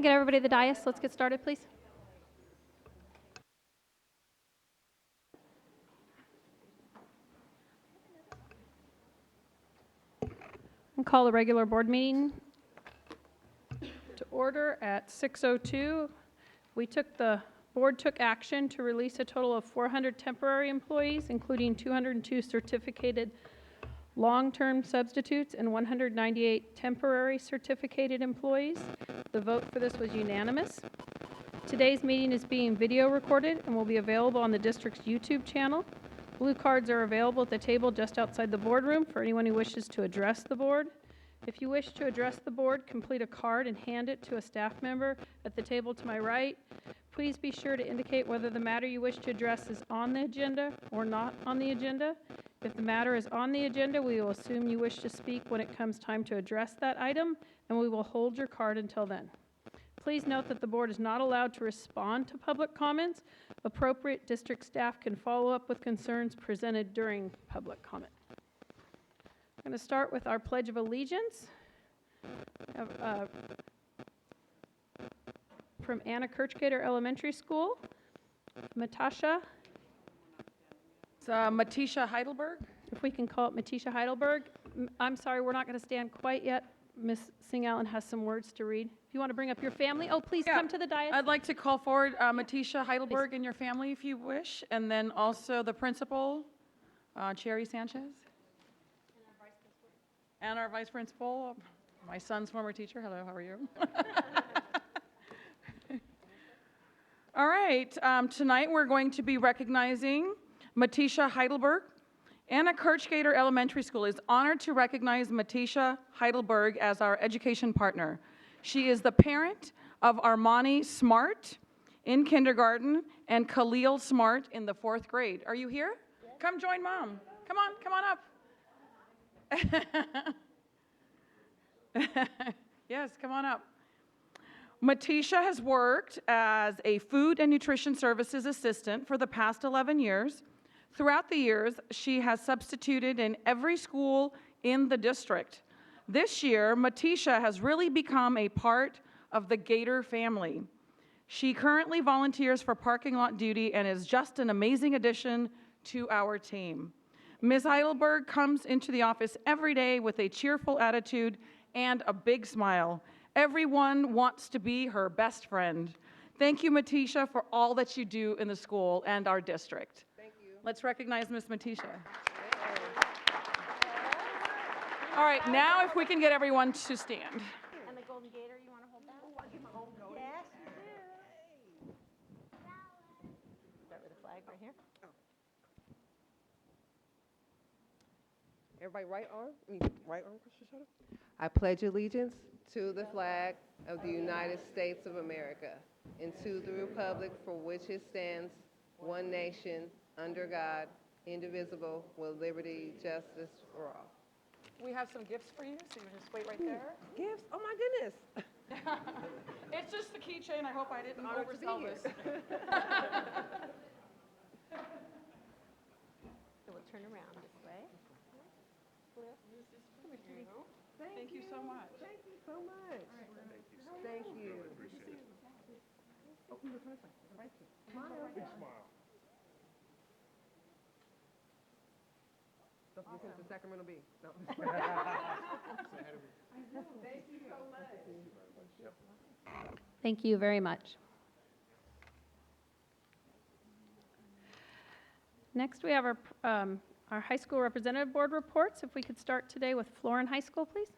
get everybody to the dais, let's get started, please. And call the regular board meeting to order at 6:02. The board took action to release a total of 400 temporary employees, including 202 certificated long-term substitutes and 198 temporary certificated employees. The vote for this was unanimous. Today's meeting is being video recorded and will be available on the district's YouTube channel. Blue cards are available at the table just outside the boardroom for anyone who wishes to address the board. If you wish to address the board, complete a card and hand it to a staff member at the table to my right. Please be sure to indicate whether the matter you wish to address is on the agenda or not on the agenda. If the matter is on the agenda, we will assume you wish to speak when it comes time to address that item, and we will hold your card until then. Please note that the board is not allowed to respond to public comments. Appropriate district staff can follow up with concerns presented during public comment. I'm going to start with our Pledge of Allegiance. From Anna Kirchgater Elementary School, Matasha. It's Matisha Heidelberg. If we can call it Matisha Heidelberg. I'm sorry, we're not going to stand quite yet. Miss Singh Allen has some words to read. If you want to bring up your family, please come to the dais. I'd like to call forward Matisha Heidelberg and your family, if you wish, and then also the principal, Cherry Sanchez. And our vice principal, my son's former teacher. Hello, how are you? All right, tonight we're going to be recognizing Matisha Heidelberg. Anna Kirchgater Elementary School is honored to recognize Matisha Heidelberg as our education partner. She is the parent of Armani Smart in kindergarten and Khalil Smart in the 4th grade. Are you here? Yeah. Come join Mom. Come on up. Yes, come on up. Matisha has worked as a food and nutrition services assistant for the past 11 years. Throughout the years, she has substituted in every school in the district. This year, Matisha has really become a part of the Gator family. She currently volunteers for parking lot duty and is just an amazing addition to our team. Ms. Heidelberg comes into the office every day with a cheerful attitude and a big smile. Everyone wants to be her best friend. Thank you, Matisha, for all that you do in the school and our district. Thank you. Let's recognize Ms. Matisha. All right, now if we can get everyone to stand. And the Golden Gator, you want to hold that? Oh, I get my home code. Yes, you do. Start with the flag right here. Everybody right arm, Christian shoulder. I pledge allegiance to the flag of the United States of America and to the republic for which it stands, one nation, under God, indivisible, with liberty, justice for all. We have some gifts for you, so you just wait right there. Gifts? Oh my goodness. It's just the keychain. I hope I didn't Honored to be oversell here. this. So we'll turn around this way. Thank you so much. Thank you so much. Thank you. Oh, look, right here. Smile. Big smile. Don't listen to Sacramento Bee. No. Thank you so much. Thank you very much. Next, we have our high school representative board reports. If we could start today with Florin High School, please.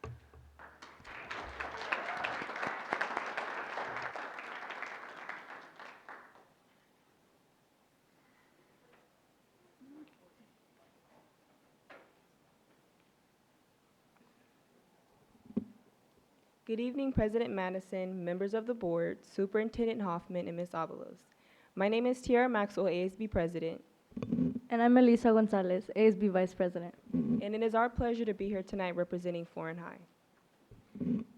Good evening, President Madison, members of the board, Superintendent Hoffman, and Ms. Avalos. My name is Tiara Maxwell, ASB President. And I'm Elisa Gonzalez, ASB Vice President. And it is our pleasure to be here tonight representing Florin High.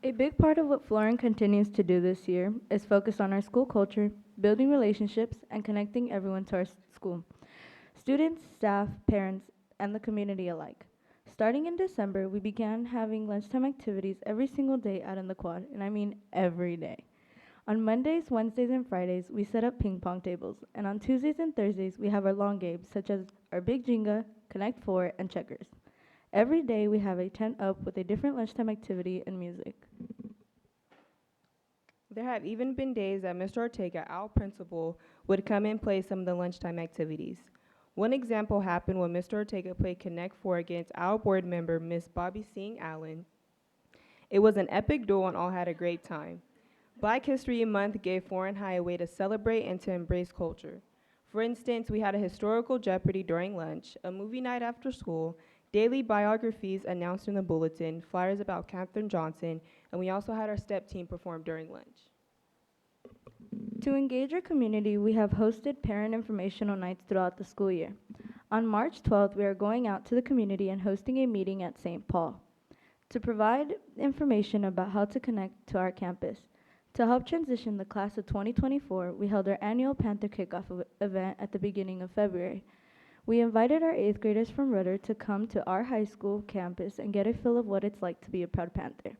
A big part of what Florin continues to do this year is focus on our school culture, building relationships, and connecting everyone to our school. Students, staff, parents, and the community alike. Starting in December, we began having lunchtime activities every single day out in the quad, and I mean every day. On Mondays, Wednesdays, and Fridays, we set up ping pong tables, and on Tuesdays and Thursdays, we have our long games, such as our Big Jenga, Connect Four, and Checkers. Every day, we have a tent up with a different lunchtime activity and music. There have even been days that Mr. Ortega, our principal, would come and play some of the lunchtime activities. One example happened when Mr. Ortega played Connect Four against our board member, Miss Bobby Singh Allen. It was an epic duel and all had a great time. Black History Month gave Florin High a way to celebrate and to embrace culture. For instance, we had a historical Jeopardy during lunch, a movie night after school, daily biographies announced in the bulletin, flyers about Katherine Johnson, and we also had our STEP team perform during lunch. To engage our community, we have hosted parent informational nights throughout the school year. On March 12th, we are going out to the community and hosting a meeting at St. Paul to provide information about how to connect to our campus. To help transition the class of 2024, we held our annual Panther Kickoff event at the beginning of February. We invited our 8th graders from Rutter to come to our high school campus and get a feel of what it's like to be a proud Panther.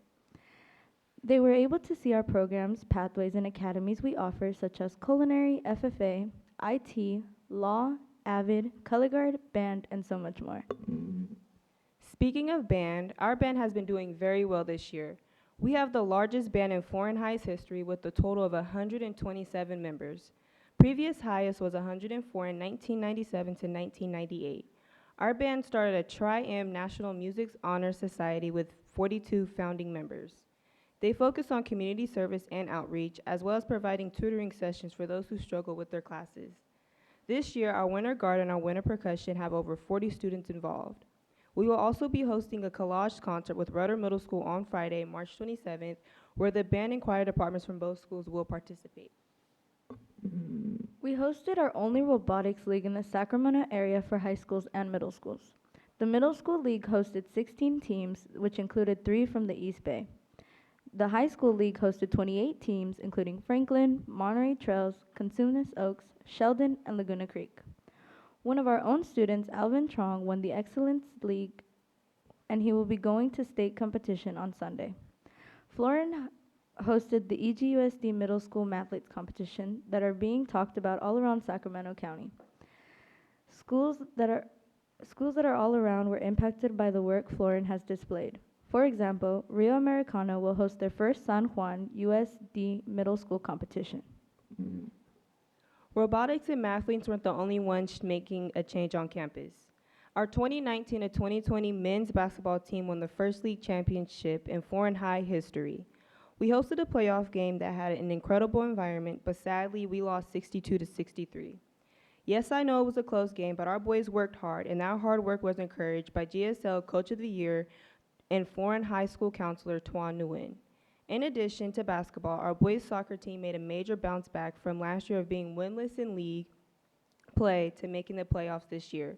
They were able to see our programs, pathways, and academies we offer, such as culinary, FFA, IT, law, AVID, color guard, band, and so much more. Speaking of band, our band has been doing very well this year. We have the largest band in Florin High's history with a total of 127 members. Previous highest was 104 in 1997 to 1998. Our band started a Tri-M National Music Honor Society with 42 founding members. They focus on community service and outreach, as well as providing tutoring sessions for those who struggle with their classes. This year, our Winter Guard and our Winter Percussion have over 40 students involved. We will also be hosting a collage concert with Rutter Middle School on Friday, March 27th, where the band and choir departments from both schools will participate. We hosted our only robotics league in the Sacramento area for high schools and middle schools. The middle school league hosted 16 teams, which included 3 from the East Bay. The high school league hosted 28 teams, including Franklin, Monterey Trails, Cosumnes Oaks, Sheldon, and Laguna Creek. One of our own students, Alvin Trong, won the Excellence League, and he will be going to state competition on Sunday. Florin hosted the EGUSD Middle School Mathletes competition that are being talked about all around Sacramento County. Schools that are all around were impacted by the work Florin has displayed. For example, Rio Americano will host their first San Juan USD Middle School competition. Robotics and mathletes weren't the only ones making a change on campus. Our 2019 to 2020 men's basketball team won the first league championship in Florin High history. We hosted a playoff game that had an incredible environment, but sadly, we lost 62 to 63. Yes, I know it was a close game, but our boys worked hard, and that hard work was encouraged by GSL Coach of the Year and Florin High School Counselor Tuan Nguyen. In addition to basketball, our boys soccer team made a major bounce back from last year of being winless in league play to making the playoffs this year.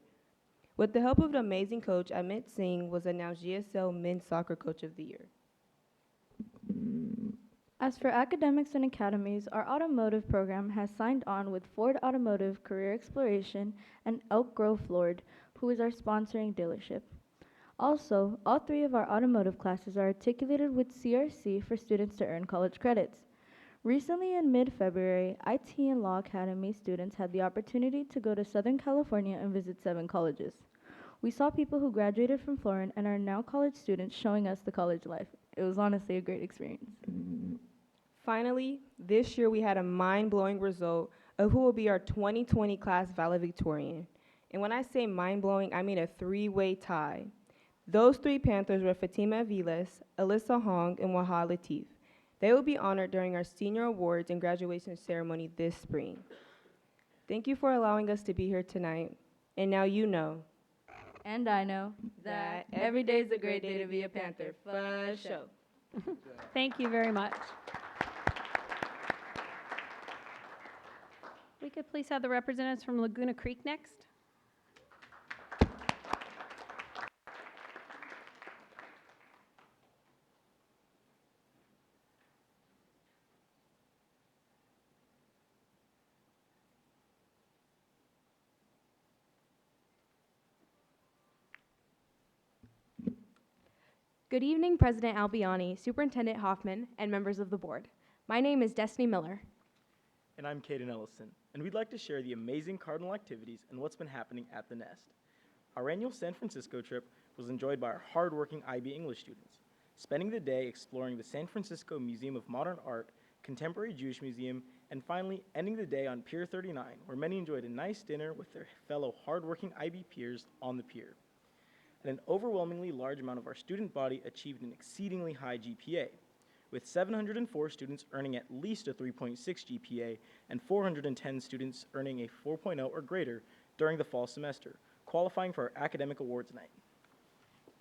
With the help of an amazing coach, Amit Singh was announced GSL Men's Soccer Coach of the Year. As for academics and academies, our automotive program has signed on with Ford Automotive Career Exploration and Elk Grove Ford, who is our sponsoring dealership. Also, all 3 of our automotive classes are articulated with CRC for students to earn college credits. Recently, in mid-February, IT and Law Academy students had the opportunity to go to Southern California and visit 7 colleges. We saw people who graduated from Florin and are now college students showing us the college life. It was honestly a great experience. Finally, this year we had a mind-blowing result of who will be our 2020 class valedictorian. And when I say mind-blowing, I mean a 3-way tie. Those 3 Panthers were Fatima Aviles, Alyssa Hong, and Wahad Latif. They will be honored during our senior awards and graduation ceremony this spring. Thank you for allowing us to be here tonight. And now you know. And I know that every day is a great day to be a Panther. For sure. Thank you very much. We could please have the representatives from Laguna Creek next. Good evening, President Albiani, Superintendent Hoffman, and members of the board. My name is Destiny Miller. And I'm Caden Ellison, and we'd like to share the amazing Cardinal activities and what's been happening at the Nest. Our annual San Francisco trip was enjoyed by our hardworking IB English students, spending the day exploring the San Francisco Museum of Modern Art, Contemporary Jewish Museum, and finally ending the day on Pier 39, where many enjoyed a nice dinner with their fellow hardworking IB peers on the pier. And an overwhelmingly large amount of our student body achieved an exceedingly high GPA, with 704 students earning at least a 3.6 GPA and 410 students earning a 4.0 or greater during the fall semester, qualifying for our academic awards night.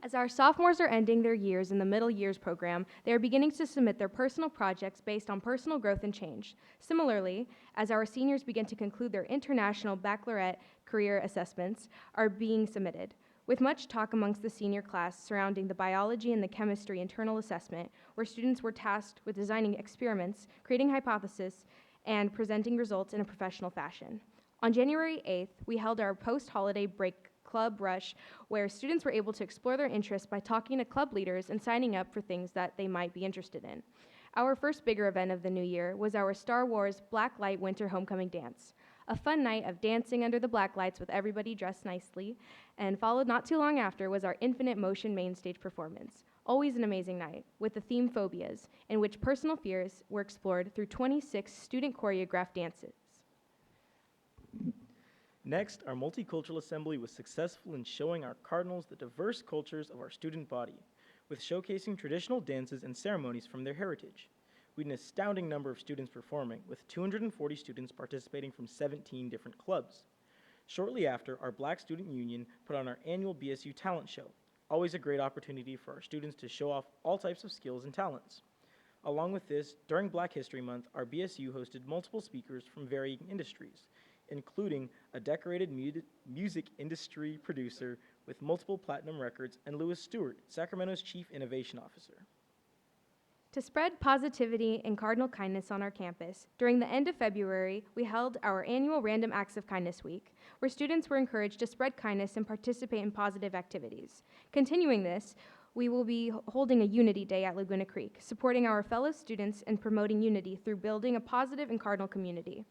As our sophomores are ending their years in the middle years program, they are beginning to submit their personal projects based on personal growth and change. Similarly, as our seniors begin to conclude their international baccalaureate career assessments are being submitted. With much talk amongst the senior class surrounding the biology and the chemistry internal assessment, where students were tasked with designing experiments, creating hypotheses, and presenting results in a professional fashion. On January 8th, we held our post-holiday break Club Rush, where students were able to explore their interests by talking to club leaders and signing up for things that they might be interested in. Our first bigger event of the new year was our Star Wars Blacklight Winter Homecoming Dance, a fun night of dancing under the black lights with everybody dressed nicely, and followed not too long after was our Infinite Motion main stage performance. Always an amazing night, with the theme Phobias, in which personal fears were explored through 26 student choreographed dances. Next, our multicultural assembly was successful in showing our Cardinals the diverse cultures of our student body, with showcasing traditional dances and ceremonies from their heritage. We had an astounding number of students performing, with 240 students participating from 17 different clubs. Shortly after, our Black Student Union put on our annual BSU talent show, always a great opportunity for our students to show off all types of skills and talents. Along with this, during Black History Month, our BSU hosted multiple speakers from varying industries, including a decorated music industry producer with multiple platinum records, and Lewis Stewart, Sacramento's Chief Innovation Officer. To spread positivity and cardinal kindness on our campus, during the end of February, we held our annual Random Acts of Kindness Week, where students were encouraged to spread kindness and participate in positive activities. Continuing this, we will be holding a Unity Day at Laguna Creek, supporting our fellow students and promoting unity through building a positive and cardinal community.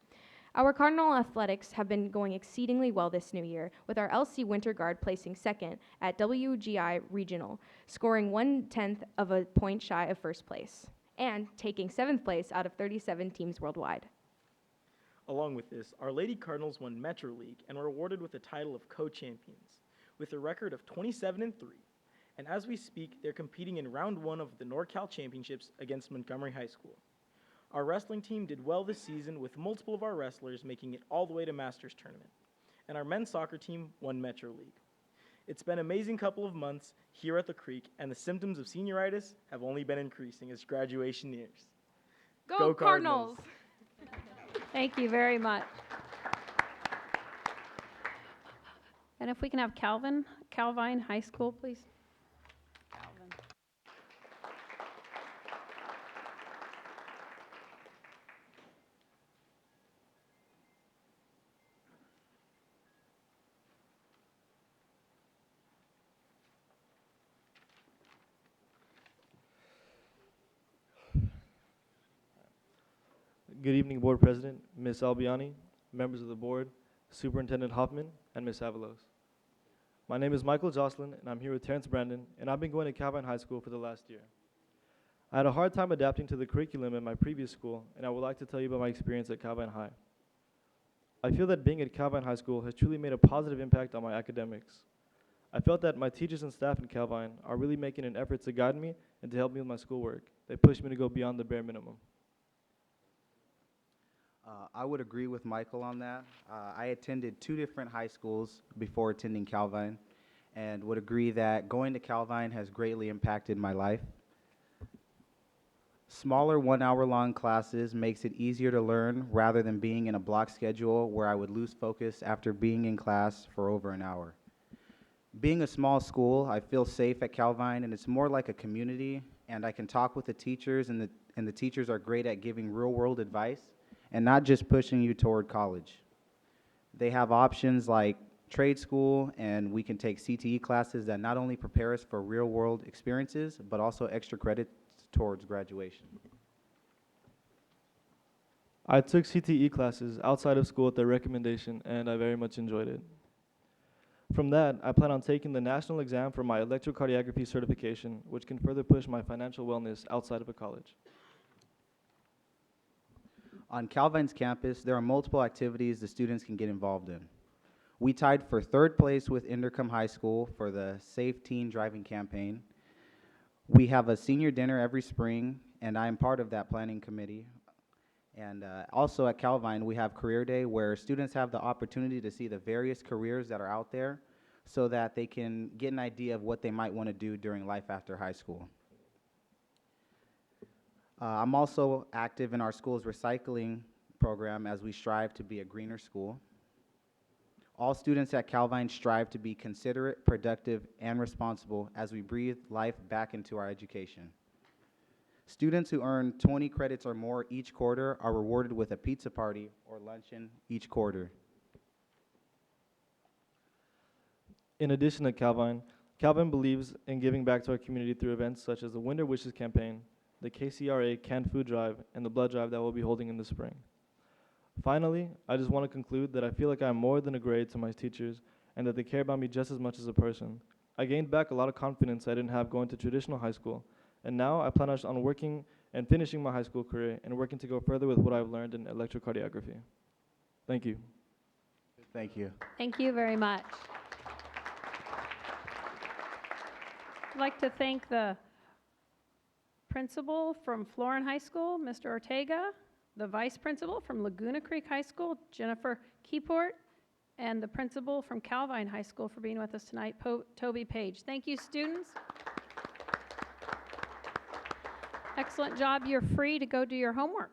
Our Cardinal athletics have been going exceedingly well this new year, with our LC Winter Guard placing second at WGI Regional, scoring 1/10 of a point shy of first place, and taking 7th place out of 37 teams worldwide. Along with this, our Lady Cardinals won Metro League and were awarded with the title of co-champions, with a record of 27-3. And as we speak, they're competing in round 1 of the NorCal Championships against Montgomery High School. Our wrestling team did well this season, with multiple of our wrestlers making it all the way to Masters Tournament. And our men's soccer team won Metro League. It's been an amazing couple of months here at the Creek, and the symptoms of senioritis have only been increasing as graduation nears. Go Cardinals! Thank you very much. And if we can have Calvine High School, please. Calvin. Good evening, Board President, Ms. Albiani, members of the Board, Superintendent Hoffman, and Ms. Avalos. My name is Michael Jocelyn, and I'm here with Terrence Brandon, and I've been going to Calvine High School for the last year. I had a hard time adapting to the curriculum at my previous school, and I would like to tell you about my experience at Calvine High. I feel that being at Calvine High School has truly made a positive impact on my academics. I felt that my teachers and staff in Calvine are really making an effort to guide me and to help me with my schoolwork. They push me to go beyond the bare minimum. I would agree with Michael on that. I attended 2 different high schools before attending Calvine, and would agree that going to Calvine has greatly impacted my life. Smaller 1-hour-long classes makes it easier to learn rather than being in a block schedule where I would lose focus after being in class for over an hour. Being a small school, I feel safe at Calvine, and it's more like a community, and I can talk with the teachers, and the teachers are great at giving real-world advice and not just pushing you toward college. They have options like trade school, and we can take CTE classes that not only prepare us for real-world experiences, but also extra credits towards graduation. I took CTE classes outside of school at their recommendation, and I very much enjoyed it. From that, I plan on taking the national exam for my electrocardiography certification, which can further push my financial wellness outside of a college. On Calvine's campus, there are multiple activities the students can get involved in. We tied for third place with Interim High School for the Safe Teen Driving Campaign. We have a senior dinner every spring, and I am part of that planning committee. And also at Calvine, we have Career Day, where students have the opportunity to see the various careers that are out there so that they can get an idea of what they might want to do during life after high school. I'm also active in our school's recycling program as we strive to be a greener school. All students at Calvine strive to be considerate, productive, and responsible as we breathe life back into our education. Students who earn 20 credits or more each quarter are rewarded with a pizza party or luncheon each quarter. In addition to Calvine, Calvine believes in giving back to our community through events such as the Winter Wishes campaign, the KCRA Canned Food Drive, and the Blood Drive that we'll be holding in the spring. Finally, I just want to conclude that I feel like I'm more than a grade to my teachers and that they care about me just as much as a person. I gained back a lot of confidence I didn't have going to traditional high school, and now I plan on working and finishing my high school career and working to go further with what I've learned in electrocardiography. Thank you. Thank you. Thank you very much. I'd like to thank the principal from Florin High School, Mr. Ortega, the vice principal from Laguna Creek High School, Jennifer Keyport, and the principal from Calvine High School for being with us tonight, Toby Page. Thank you, students. Excellent job. You're free to go do your homework.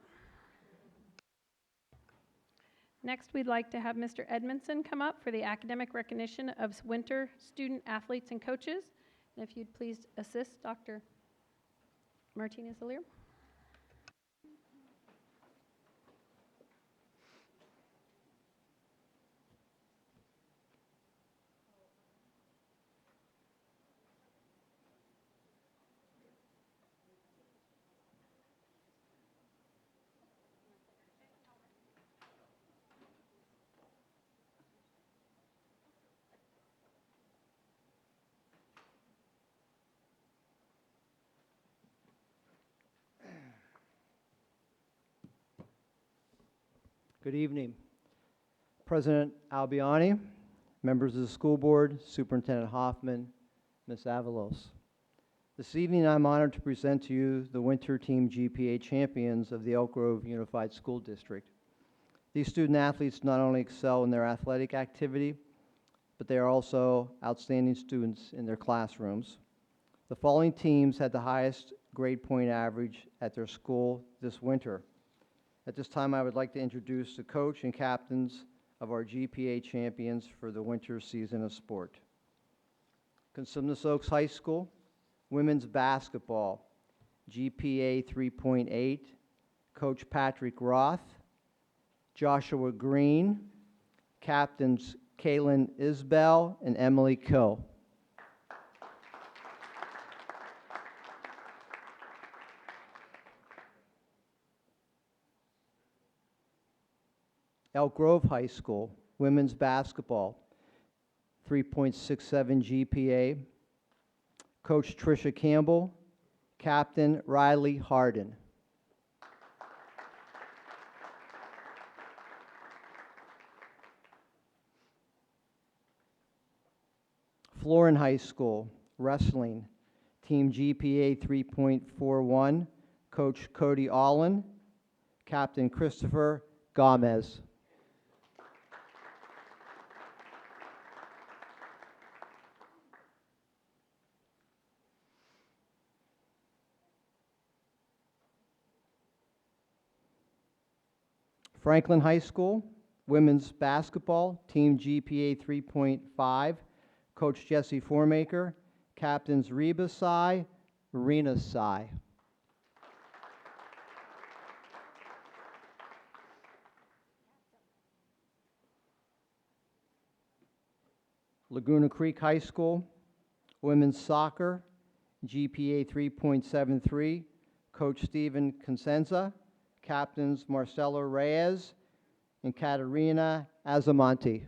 Next, we'd like to have Mr. Edmondson come up for the academic recognition of winter student athletes and coaches. And if you'd please assist Dr. Martinez-Alir. Good evening. President Albiani, members of the school board, Superintendent Hoffman, Ms. Avalos. This evening I'm honored to present to you the Winter Team GPA champions of the Elk Grove Unified School District. These student athletes not only excel in their athletic activity, but they are also outstanding students in their classrooms. The following teams had the highest grade point average at their school this winter. At this time, I would like to introduce the coach and captains of our GPA champions for the winter season of sport. Consumnes Oaks High School, women's basketball, GPA 3.8, Coach Patrick Roth, Joshua Green, captains Kaylin Isbell and Emily Kill. Elk Grove High School, women's basketball, 3.67 GPA, Coach Tricia Campbell, Captain Riley Harden. Florin High School, wrestling, team GPA 3.41, Coach Cody Allen, Captain Christopher Gomez. Franklin High School, women's basketball, team GPA 3.5, Coach Jesse Formaker, captains Reba Sai, Rena Sai. Laguna Creek High School, women's soccer, GPA 3.73, Coach Stephen Consenza, Captains Marcelo Reyes and Katerina Azamonte.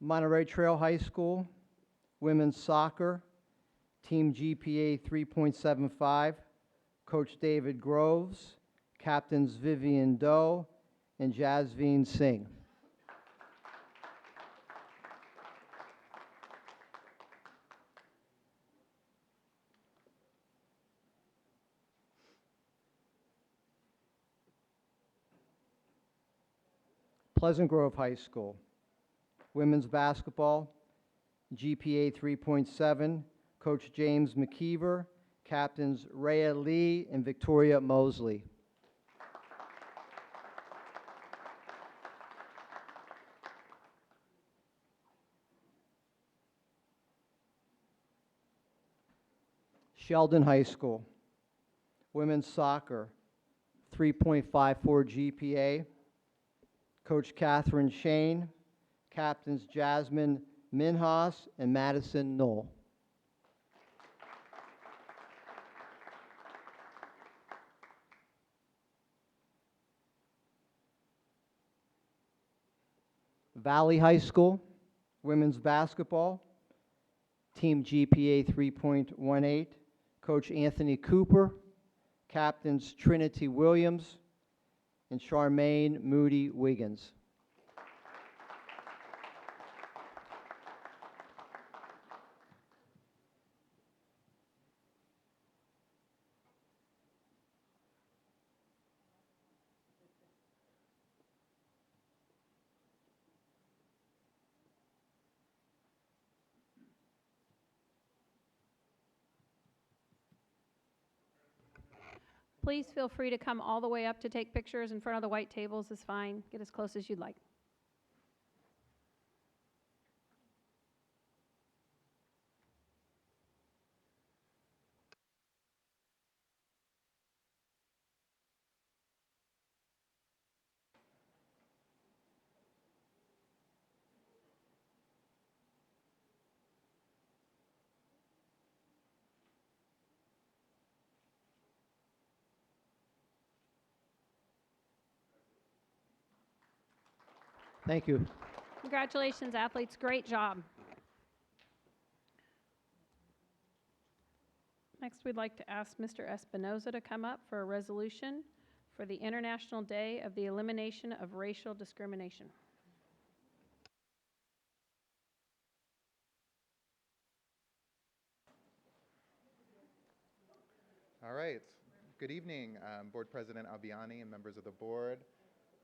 Monterey Trail High School, women's soccer, team GPA 3.75, Coach David Groves, captains Vivian Doe and Jasveen Singh. Pleasant Grove High School, women's basketball, GPA 3.7, Coach James McKeever, captains Rhea Lee and Victoria Mosley. Sheldon High School, women's soccer, 3.54 GPA, Coach Catherine Shane, captains Jasmine Minhas and Madison Knoll. Valley High School, women's basketball, team GPA 3.18, Coach Anthony Cooper, captains Trinity Williams and Charmaine Moody Wiggins. Please feel free to come all the way up to take pictures in front of the white tables is fine. Get as close as you'd like. Thank you. Congratulations, athletes. Great job. Next, we'd like to ask Mr. Espinoza to come up for a resolution for the International Day of the Elimination of Racial Discrimination. All right. Good evening, Board President Albiani and members of the board,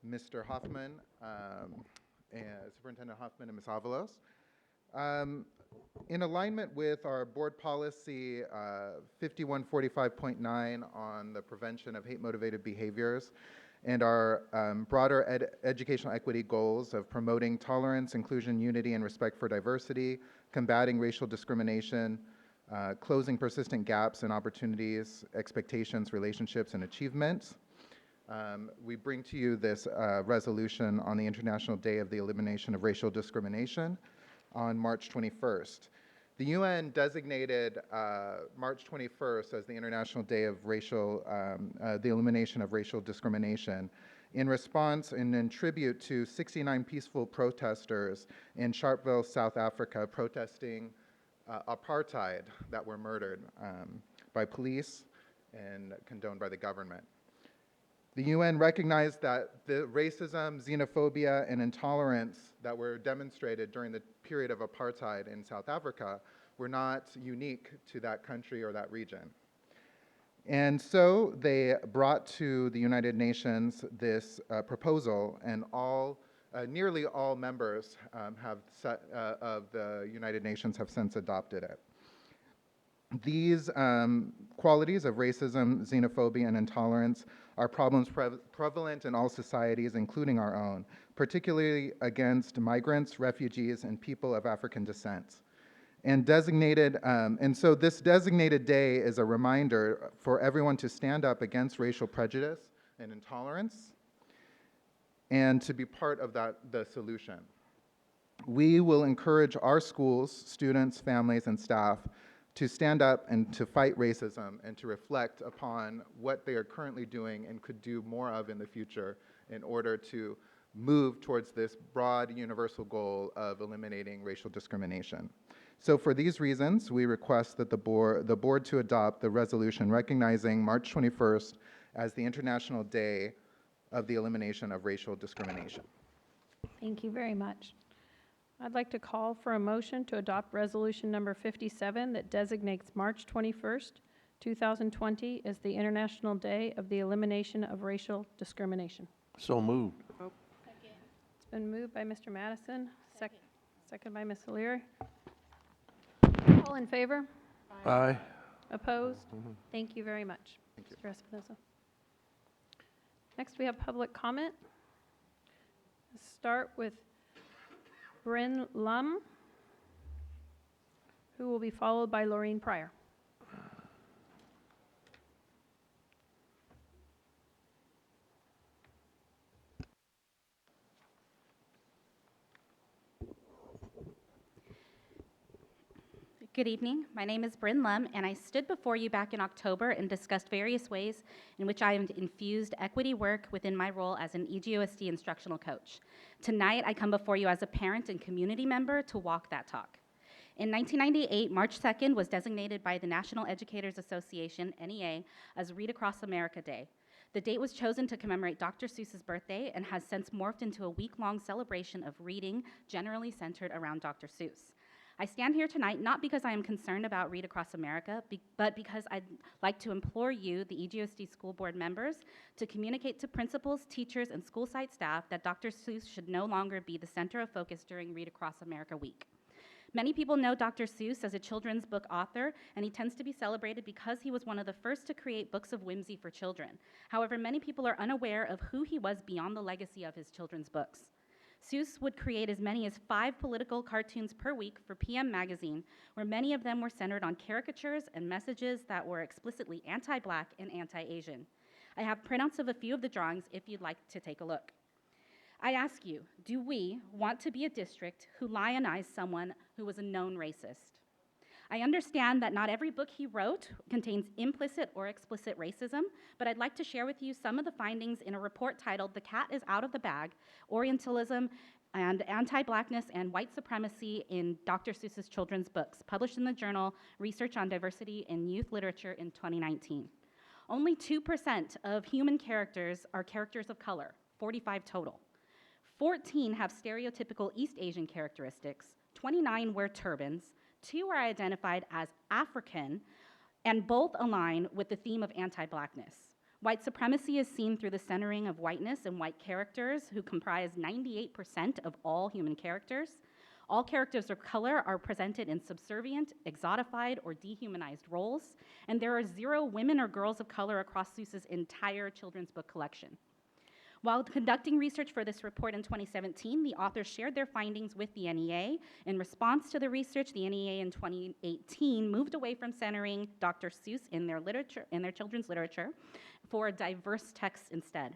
Mr. Hoffman, and Superintendent Hoffman and Ms. Avalos. In alignment with our board policy 5145.9 on the prevention of hate-motivated behaviors and our broader educational equity goals of promoting tolerance, inclusion, unity, and respect for diversity, combating racial discrimination, closing persistent gaps in opportunities, expectations, relationships, and achievements. We bring to you this resolution on the International Day of the Elimination of Racial Discrimination on March 21st. The UN designated March 21st as the International Day of the Elimination of Racial Discrimination in response and in tribute to 69 peaceful protesters in Sharpeville, South Africa, protesting apartheid that were murdered by police and condoned by the government. The UN recognized that the racism, xenophobia, and intolerance that were demonstrated during the period of apartheid in South Africa were not unique to that country or that region. And so they brought to the United Nations this proposal, and nearly all members of the United Nations have since adopted it. These qualities of racism, xenophobia, and intolerance are problems prevalent in all societies, including our own, particularly against migrants, refugees, and people of African descent. And so this designated day is a reminder for everyone to stand up against racial prejudice and intolerance and to be part of the solution. We will encourage our schools, students, families, and staff to stand up and to fight racism and to reflect upon what they are currently doing and could do more of in the future in order to move towards this broad universal goal of eliminating racial discrimination. So for these reasons, we request that the board to adopt the resolution recognizing March 21st as the International Day of the Elimination of Racial Discrimination. Thank you very much. I'd like to call for a motion to adopt resolution number 57 that designates March 21st, 2020 as the International Day of the Elimination of Racial Discrimination. So moved. It's been moved by Mr. Madison, second by Ms. O'Leary. All in favor? Aye. Opposed? Thank you very much, Mr. Espinoza. Next, we have public comment. Let's start with Bryn Lum, who will be followed by Laureen Pryor. Good evening. My name is Bryn Lum, and I stood before you back in October and discussed various ways in which I have infused equity work within my role as an EGOSD instructional coach. Tonight, I come before you as a parent and community member to walk that talk. In 1998, March 2nd was designated by the National Educators Association, NEA, as Read Across America Day. The date was chosen to commemorate Dr. Seuss's birthday and has since morphed into a week-long celebration of reading generally centered around Dr. Seuss. I stand here tonight not because I am concerned about Read Across America, but because I'd like to implore you, the EGOSD school board members, to communicate to principals, teachers, and school site staff that Dr. Seuss should no longer be the center of focus during Read Across America Week. Many people know Dr. Seuss as a children's book author, and he tends to be celebrated because he was one of the first to create books of whimsy for children. However, many people are unaware of who he was beyond the legacy of his children's books. Seuss would create as many as 5 political cartoons per week for PM Magazine, where many of them were centered on caricatures and messages that were explicitly anti-Black and anti-Asian. I have printouts of a few of the drawings if you'd like to take a look. I ask you, do we want to be a district who lionized someone who was a known racist? I understand that not every book he wrote contains implicit or explicit racism, but I'd like to share with you some of the findings in a report titled "The Cat is Out of the Bag: Orientalism and Anti-Blackness and White Supremacy in Dr. Seuss's Children's Books," published in the journal Research on Diversity in Youth Literature in 2019. Only 2% of human characters are characters of color, 45 total. 14 have stereotypical East Asian characteristics, 29 wear turbans, 2 are identified as African, and both align with the theme of anti-Blackness. White supremacy is seen through the centering of whiteness and white characters, who comprise 98% of all human characters. All characters of color are presented in subservient, exotified, or dehumanized roles, and there are 0 women or girls of color across Seuss's entire children's book collection. While conducting research for this report in 2017, the authors shared their findings with the NEA. In response to the research, the NEA in 2018 moved away from centering Dr. Seuss in their children's literature for diverse texts instead.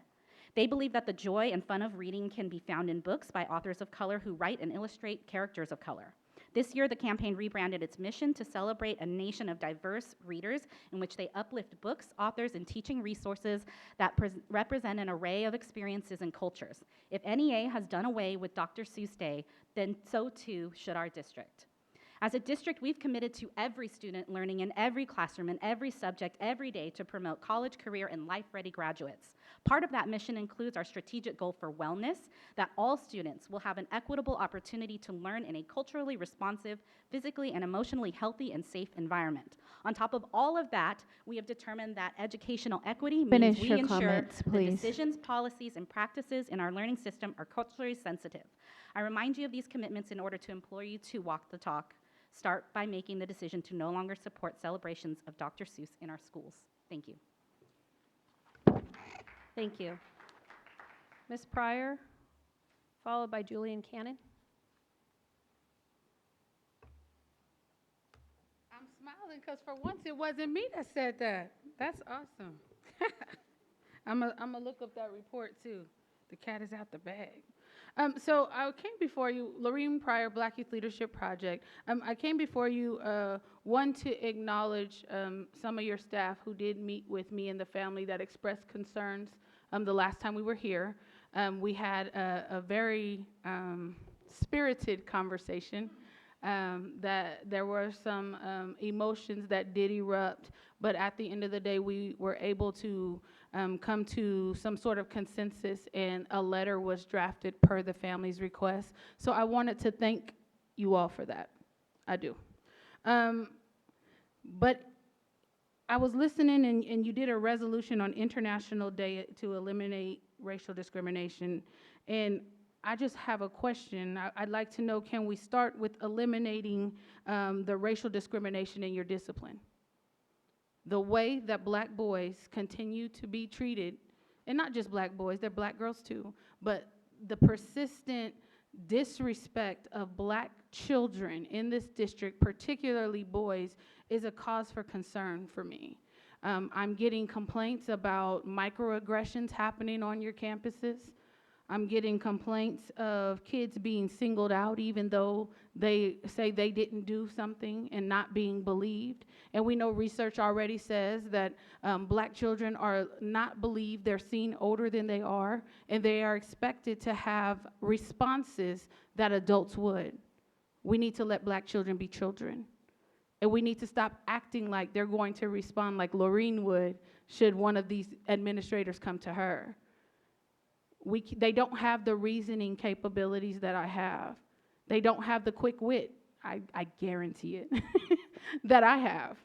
They believe that the joy and fun of reading can be found in books by authors of color who write and illustrate characters of color. This year, the campaign rebranded its mission to celebrate a nation of diverse readers, in which they uplift books, authors, and teaching resources that represent an array of experiences and cultures. If NEA has done away with Dr. Seuss Day, then so too should our district. As a district, we've committed to every student learning in every classroom, in every subject, every day to promote college, career, and life-ready graduates. Part of that mission includes our strategic goal for wellness, that all students will have an equitable opportunity to learn in a culturally responsive, physically and emotionally healthy and safe environment. On top of all of that, we have determined that educational equity means Finish we your ensure comments, the please. decisions, policies, and practices in our learning system are culturally sensitive. I remind you of these commitments in order to implore you to walk the talk. Start by making the decision to no longer support celebrations of Dr. Seuss in our schools. Thank you. Thank you. Ms. Pryor, followed by Julian Cannon. I'm smiling because for once it wasn't me that said that. That's awesome. I'm gonna look up that report too. The cat is out the bag. So I came before you, Florin Pryor, Black Youth Leadership Project. I came before you, one, to acknowledge some of your staff who did meet with me and the family that expressed concerns the last time we were here. We had a very spirited conversation. That there were some emotions that did erupt, but at the end of the day, we were able to come to some sort of consensus, and a letter was drafted per the family's request. So I wanted to thank you all for that. I do. But I was listening, and you did a resolution on International Day to eliminate racial discrimination, and I just have a question. I'd like to know, can we start with eliminating the racial discrimination in your discipline? The way that black boys continue to be treated, and not just black boys, they're black girls too, but the persistent disrespect of black children in this district, particularly boys, is a cause for concern for me. I'm getting complaints about microaggressions happening on your campuses. I'm getting complaints of kids being singled out even though they say they didn't do something and not being believed. And we know research already says that black children are not believed, they're seen older than they are, and they are expected to have responses that adults would. We need to let black children be children. And we need to stop acting like they're going to respond like Florin would should one of these administrators come to her. They don't have the reasoning capabilities that I have. They don't have the quick wit, I guarantee it, that I have.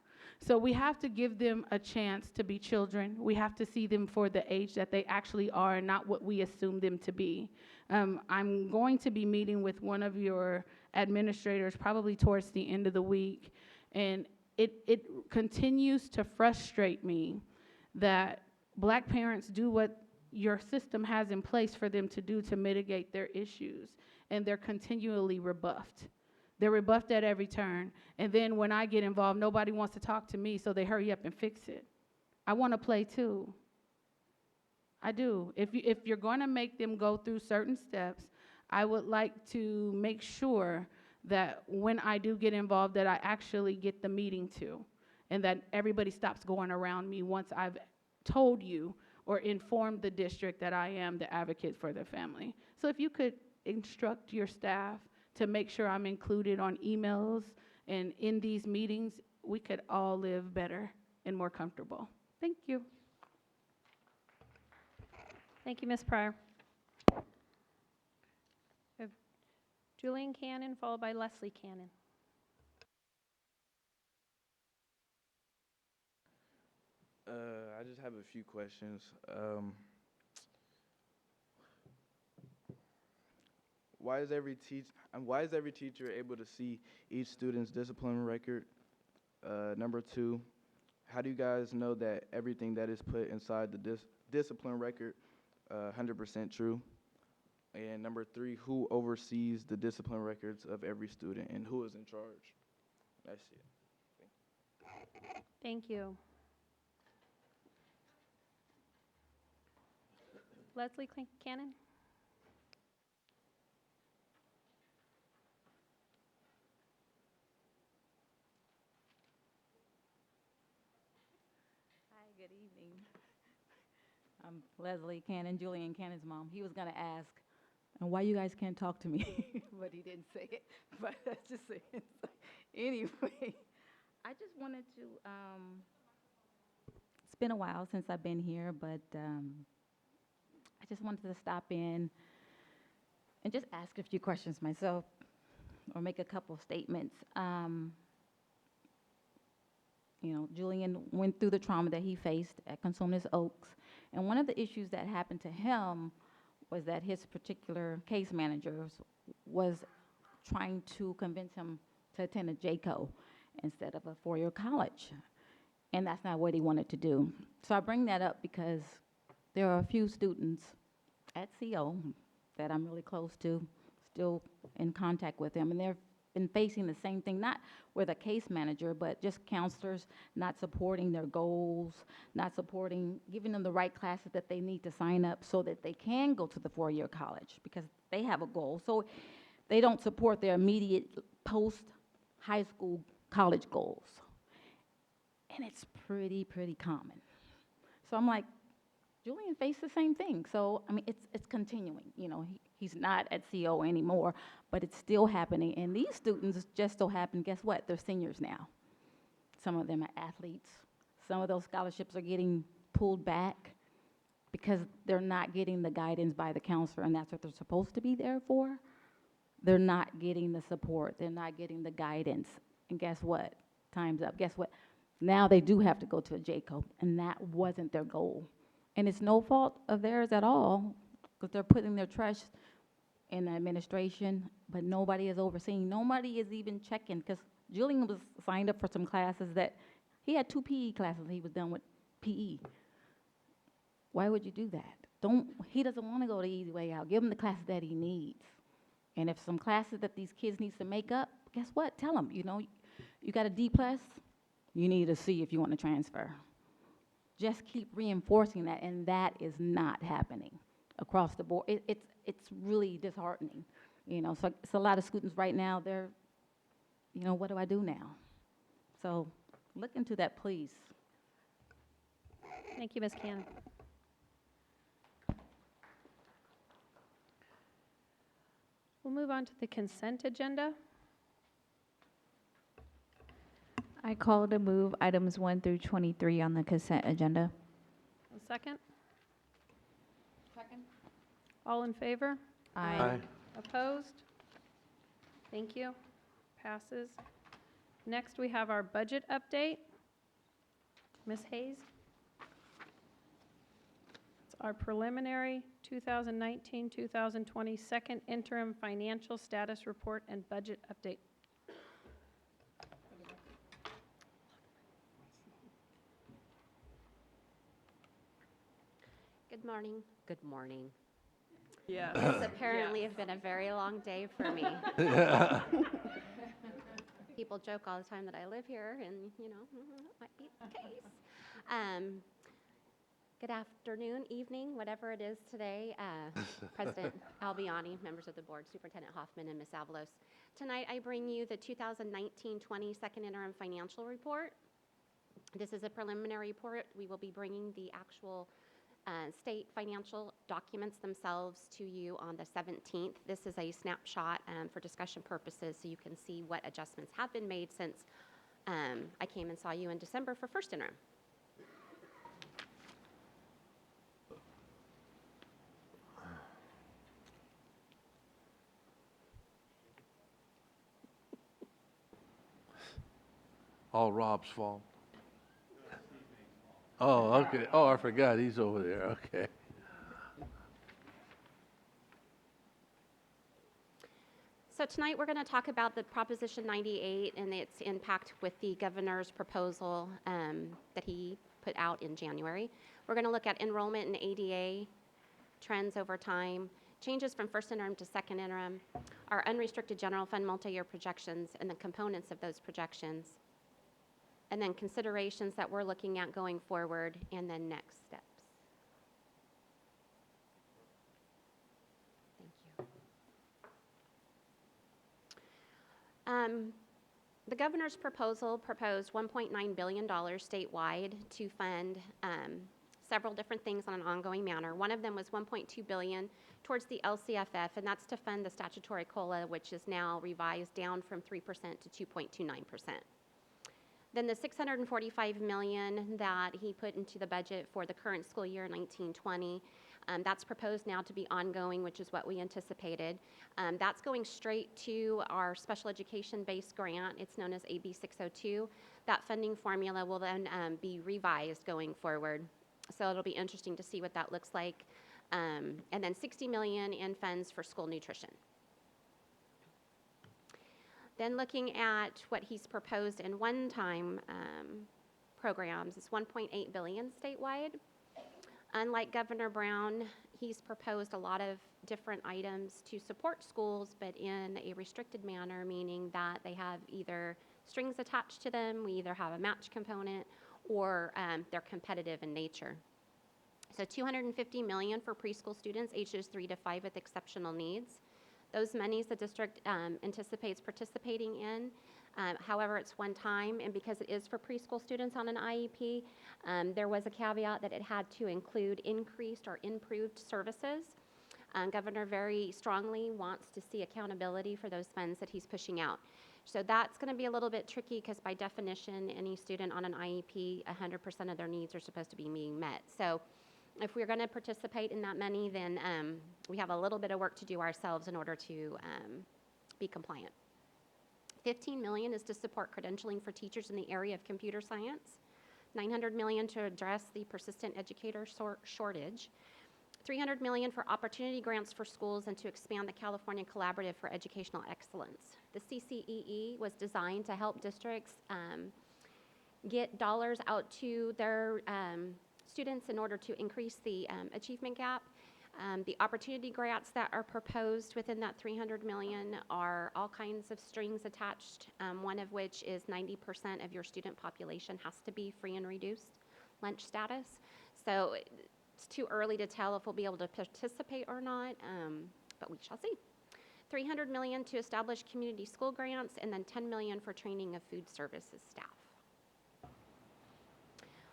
So we have to give them a chance to be children. We have to see them for the age that they actually are, not what we assume them to be. I'm going to be meeting with one of your administrators probably towards the end of the week, and it continues to frustrate me that black parents do what your system has in place for them to do to mitigate their issues, and they're continually rebuffed. They're rebuffed at every turn, and then when I get involved, nobody wants to talk to me, so they hurry up and fix it. I want to play too. I do. If you're going to make them go through certain steps, I would like to make sure that when I do get involved, that I actually get the meeting too, and that everybody stops going around me once I've told you or informed the district that I am the advocate for the family. So if you could instruct your staff to make sure I'm included on emails and in these meetings, we could all live better and more comfortable. Thank you. Thank you, Ms. Pryor. We have Julian Cannon, followed by Leslie Cannon. I just have a few questions. Why is every teacher able to see each student's discipline record? Number two, how do you guys know that everything that is put inside the discipline record 100% true? And number three, who oversees the discipline records of every student and who is in charge? That's it. Thank you. Leslie Cannon. Hi, good evening. I'm Leslie Cannon, Julian Cannon's mom. He was going to ask, and why you guys can't talk to me, but he didn't say it. But that's just it. Anyway, I just wanted to, it's been a while since I've been here, but I just wanted to stop in and just ask a few questions myself or make a couple statements. Julian went through the trauma that he faced at Consumnes Oaks, and one of the issues that happened to him was that his particular case manager was trying to convince him to attend a JCO instead of a four-year college, and that's not what he wanted to do. So I bring that up because there are a few students at CO that I'm really close to, still in contact with them, and they've been facing the same thing, not with a case manager, but just counselors not supporting their goals, not supporting, giving them the right classes that they need to sign up so that they can go to the four-year college because they have a goal. So they don't support their immediate post-high school college goals. And it's pretty common. So I'm like, Julian faced the same thing. So, I mean, it's continuing. He's not at CO anymore, but it's still happening. And these students just so happen, guess what? They're seniors now. Some of them are athletes. Some of those scholarships are getting pulled back because they're not getting the guidance by the counselor, and that's what they're supposed to be there for. They're not getting the support. They're not getting the guidance. And guess what? Time's up. Guess what? Now they do have to go to a JCO, and that wasn't their goal. And it's no fault of theirs at all, because they're putting their trust in the administration, but nobody is overseeing. Nobody is even checking, because Julian was signed up for some classes that, he had 2 PE classes, he was done with PE. Why would you do that? He doesn't want to go the easy way out. Give him the classes that he needs. And if some classes that these kids needs to make up, guess what? Tell them, you got a D+, you need a C if you want to transfer. Just keep reinforcing that, and that is not happening across the board. It's really disheartening, So it's a lot of students right now, they're, what do I do now? So look into that, please. Thank you, Ms. Cannon. We'll move on to the consent agenda. I call to move items 1 through 23 on the consent agenda. A second? Second. All in favor? Aye. Opposed? Thank you. Passes. Next, we have our budget update. Ms. Hayes? It's our preliminary 2019-2020 second interim financial status report and budget update. Good morning. Good morning. Yes. This apparently has been a very long day for me. People joke all the time that I live here, and might be the case. Good afternoon, evening, whatever it is today. President Albiani, members of the board, Superintendent Hoffman, and Ms. Avalos. Tonight I bring you the 2019-20 second interim financial report. This is a preliminary report. We will be bringing the actual state financial documents themselves to you on the 17th. This is a snapshot for discussion purposes, so you can see what adjustments have been made since I came and saw you in December for first interim. All Rob's fault. Oh, okay. Oh, I forgot. He's over there. Okay. So tonight we're going to talk about the Proposition 98 and its impact with the governor's proposal that he put out in January. We're going to look at enrollment in ADA, trends over time, changes from first interim to second interim, our unrestricted general fund multi-year projections and the components of those projections, and then considerations that we're looking at going forward, and then next steps. Thank you. The governor's proposal proposed $1.9 billion statewide to fund several different things on an ongoing manner. One of them was $1.2 billion towards the LCFF, and that's to fund the statutory COLA, which is now revised down from 3% to 2.29%. Then the $645 million that he put into the budget for the current school year 1920 That's proposed now to be ongoing, which is what we anticipated. That's going straight to our special education-based grant. It's known as AB 602. That funding formula will then be revised going forward. So it'll be interesting to see what that looks like. And then $60 million in funds for school nutrition. Then looking at what he's proposed in one-time programs, it's $1.8 billion statewide. Unlike Governor Brown, he's proposed a lot of different items to support schools, but in a restricted manner, meaning that they have either strings attached to them, we either have a match component, or they're competitive in nature. So $250 million for preschool students ages 3 to 5 with exceptional needs. Those monies the district anticipates participating in. However, it's one time, and because it is for preschool students on an IEP, there was a caveat that it had to include increased or improved services. Governor very strongly wants to see accountability for those funds that he's pushing out. So that's going to be a little bit tricky because by definition, any student on an IEP, 100% of their needs are supposed to be being met. So if we're going to participate in that money, then we have a little bit of work to do ourselves in order to be compliant. $15 million is to support credentialing for teachers in the area of computer science. $900 million to address the persistent educator shortage. $300 million for opportunity grants for schools and to expand the California Collaborative for Educational Excellence. The CCEE was designed to help districts get dollars out to their students in order to increase the achievement gap. The opportunity grants that are proposed within that $300 million are all kinds of strings attached, one of which is 90% of your student population has to be free and reduced lunch status. So it's too early to tell if we'll be able to participate or not, but we shall see. $300 million to establish community school grants, and then $10 million for training of food services staff.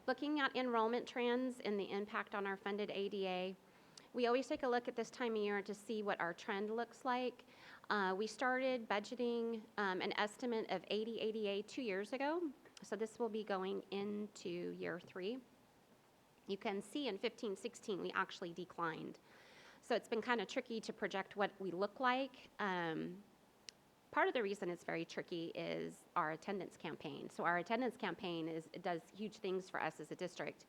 Looking at enrollment trends and the impact on our funded ADA, we always take a look at this time of year to see what our trend looks like. We started budgeting an estimate of 80 ADA 2 years ago, so this will be going into year 3. You can see in 15-16 we actually declined. So it's been kind of tricky to project what we look like. Part of the reason it's very tricky is our attendance campaign. So our attendance campaign does huge things for us as a district.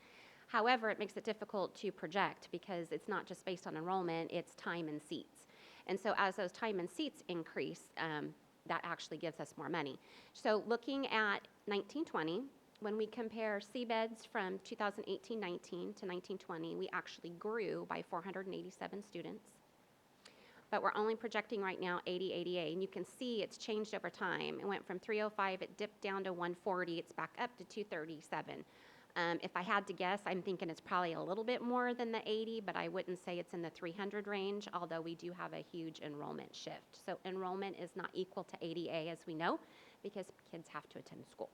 However, it makes it difficult to project because it's not just based on enrollment, it's time and seats. And so as those time and seats increase, that actually gives us more money. So looking at 1920, when we compare CBEDs from 2018-19 to 1920, we actually grew by 487 students. But we're only projecting right now 80 ADA, and you can see it's changed over time. It went from 305, it dipped down to 140, it's back up to 237. If I had to guess, I'm thinking it's probably a little bit more than the 80, but I wouldn't say it's in the 300 range, although we do have a huge enrollment shift. So enrollment is not equal to ADA, as we know, because kids have to attend school.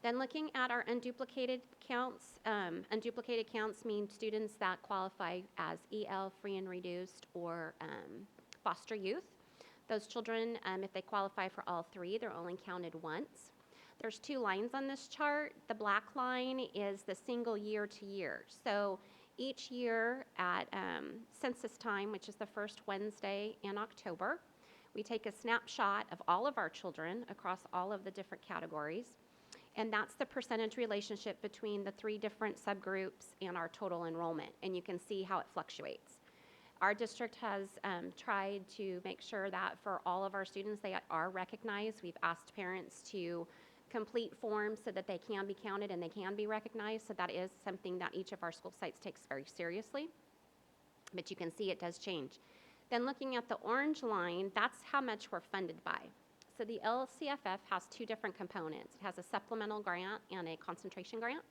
Then looking at our unduplicated counts, unduplicated counts mean students that qualify as EL, free and reduced, or foster youth. Those children, if they qualify for all 3, they're only counted once. There's 2 lines on this chart. The black line is the single year to year. So each year at census time, which is the first Wednesday in October, we take a snapshot of all of our children across all of the different categories. And that's the percentage relationship between the 3 different subgroups and our total enrollment. And you can see how it fluctuates. Our district has tried to make sure that for all of our students, they are recognized. We've asked parents to complete forms so that they can be counted and they can be recognized. So that is something that each of our school sites takes very seriously. But you can see it does change. Then looking at the orange line, that's how much we're funded by. So the LCFF has 2 different components. It has a supplemental grant and a concentration grant.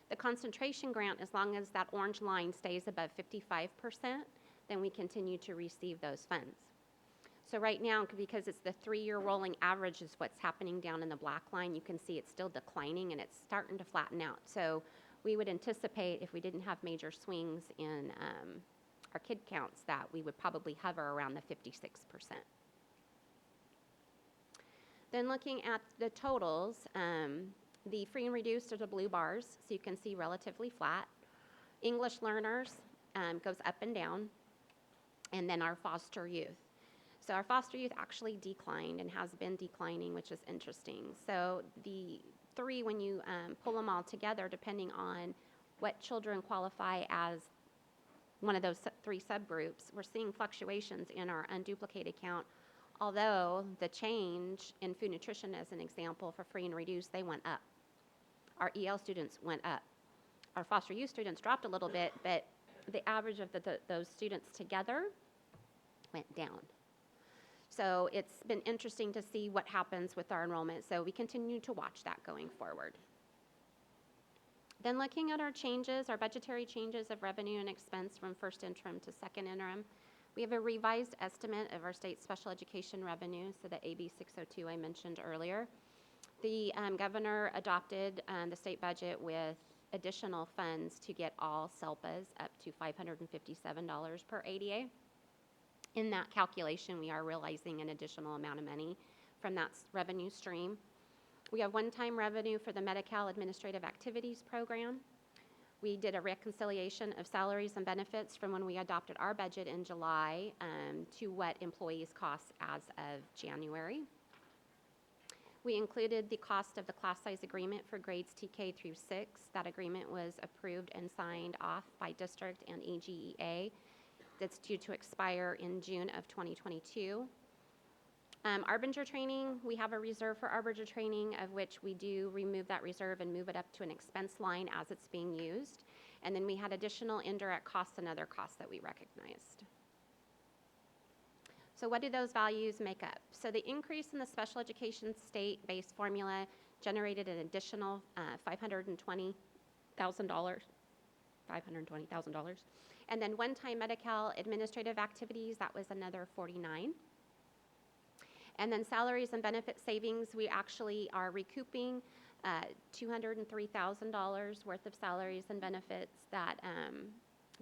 The concentration grant, as long as that orange line stays above 55%, then we continue to receive those funds. So right now, because it's the 3-year rolling average is what's happening down in the black line, you can see it's still declining and it's starting to flatten out. So we would anticipate if we didn't have major swings in our kid counts that we would probably hover around the 56%. Then looking at the totals, the free and reduced are the blue bars, so you can see relatively flat. English learners goes up and down, and then our foster youth. So our foster youth actually declined and has been declining, which is interesting. So the three, when you pull them all together, depending on what children qualify as one of those three subgroups, we're seeing fluctuations in our unduplicated count. Although the change in food nutrition, as an example, for free and reduced, they went up. Our EL students went up. Our foster youth students dropped a little bit, but the average of those students together went down. So it's been interesting to see what happens with our enrollment. So we continue to watch that going forward. Then looking at our changes, our budgetary changes of revenue and expense from first interim to second interim, we have a revised estimate of our state special education revenue, so the AB 602 I mentioned earlier. The governor adopted the state budget with additional funds to get all SELPAs up to $557 per ADA. In that calculation, we are realizing an additional amount of money from that revenue stream. We have one-time revenue for the Medi-Cal Administrative Activities Program. We did a reconciliation of salaries and benefits from when we adopted our budget in July to what employees cost as of January. We included the cost of the class size agreement for grades TK through 6. That agreement was approved and signed off by district and EGEA. That's due to expire in June of 2022. Arbinger training, we have a reserve for Arbinger training, of which we do remove that reserve and move it up to an expense line as it's being used. And then we had additional indirect costs and other costs that we recognized. So what do those values make up? So the increase in the special education state-based formula generated an additional $520,000. And then one-time Medi-Cal administrative activities, that was another $49,000. And then salaries and benefit savings, we actually are recouping $203,000 worth of salaries and benefits that,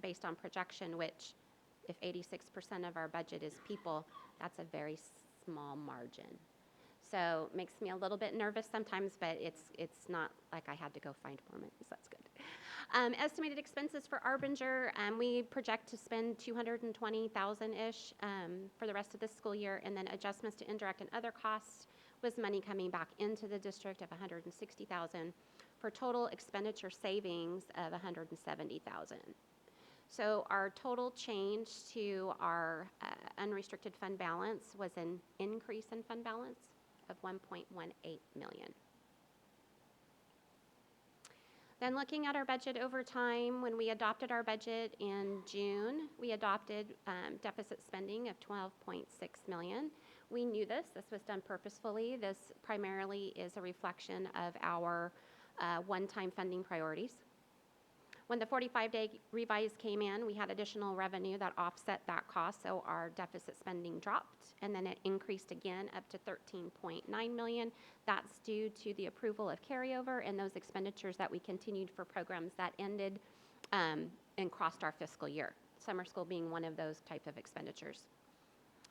based on projection, which if 86% of our budget is people, that's a very small margin. So it makes me a little bit nervous sometimes, but it's not like I had to go find more money, so that's good. Estimated expenses for Arbinger, we project to spend $220,000-ish for the rest of this school year, and then adjustments to indirect and other costs was money coming back into the district of $160,000 for total expenditure savings of $170,000. So our total change to our unrestricted fund balance was an increase in fund balance of $1.18 million. Then looking at our budget over time, when we adopted our budget in June, we adopted deficit spending of $12.6 million. We knew this was done purposefully. This primarily is a reflection of our one-time funding priorities. When the 45-day revise came in, we had additional revenue that offset that cost, so our deficit spending dropped, and then it increased again up to $13.9 million. That's due to the approval of carryover and those expenditures that we continued for programs that ended and crossed our fiscal year, summer school being one of those type of expenditures.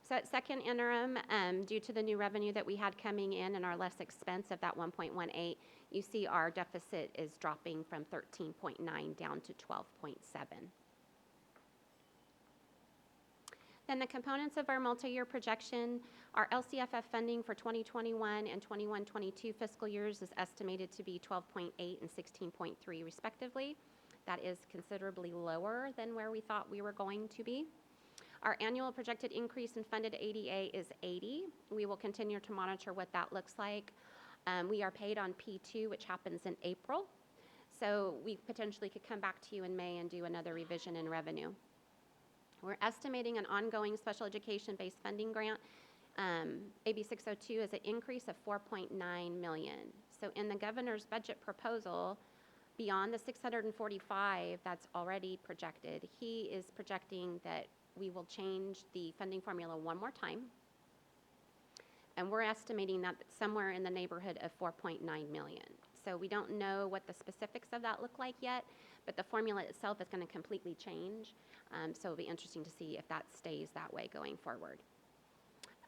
So at second interim, due to the new revenue that we had coming in and our less expense of that 1.18, you see our deficit is dropping from 13.9 down to 12.7. Then the components of our multi-year projection, our LCFF funding for 2021 and 21-22 fiscal years is estimated to be 12.8 and 16.3 respectively. That is considerably lower than where we thought we were going to be. Our annual projected increase in funded ADA is 80. We will continue to monitor what that looks like. We are paid on P2, which happens in April. So we potentially could come back to you in May and do another revision in revenue. We're estimating an ongoing special education-based funding grant. AB 602 is an increase of $4.9 million. So in the governor's budget proposal, beyond the 645 that's already projected, he is projecting that we will change the funding formula one more time. And we're estimating that somewhere in the neighborhood of $4.9 million. So we don't know what the specifics of that look like yet, but the formula itself is going to completely change. So it'll be interesting to see if that stays that way going forward.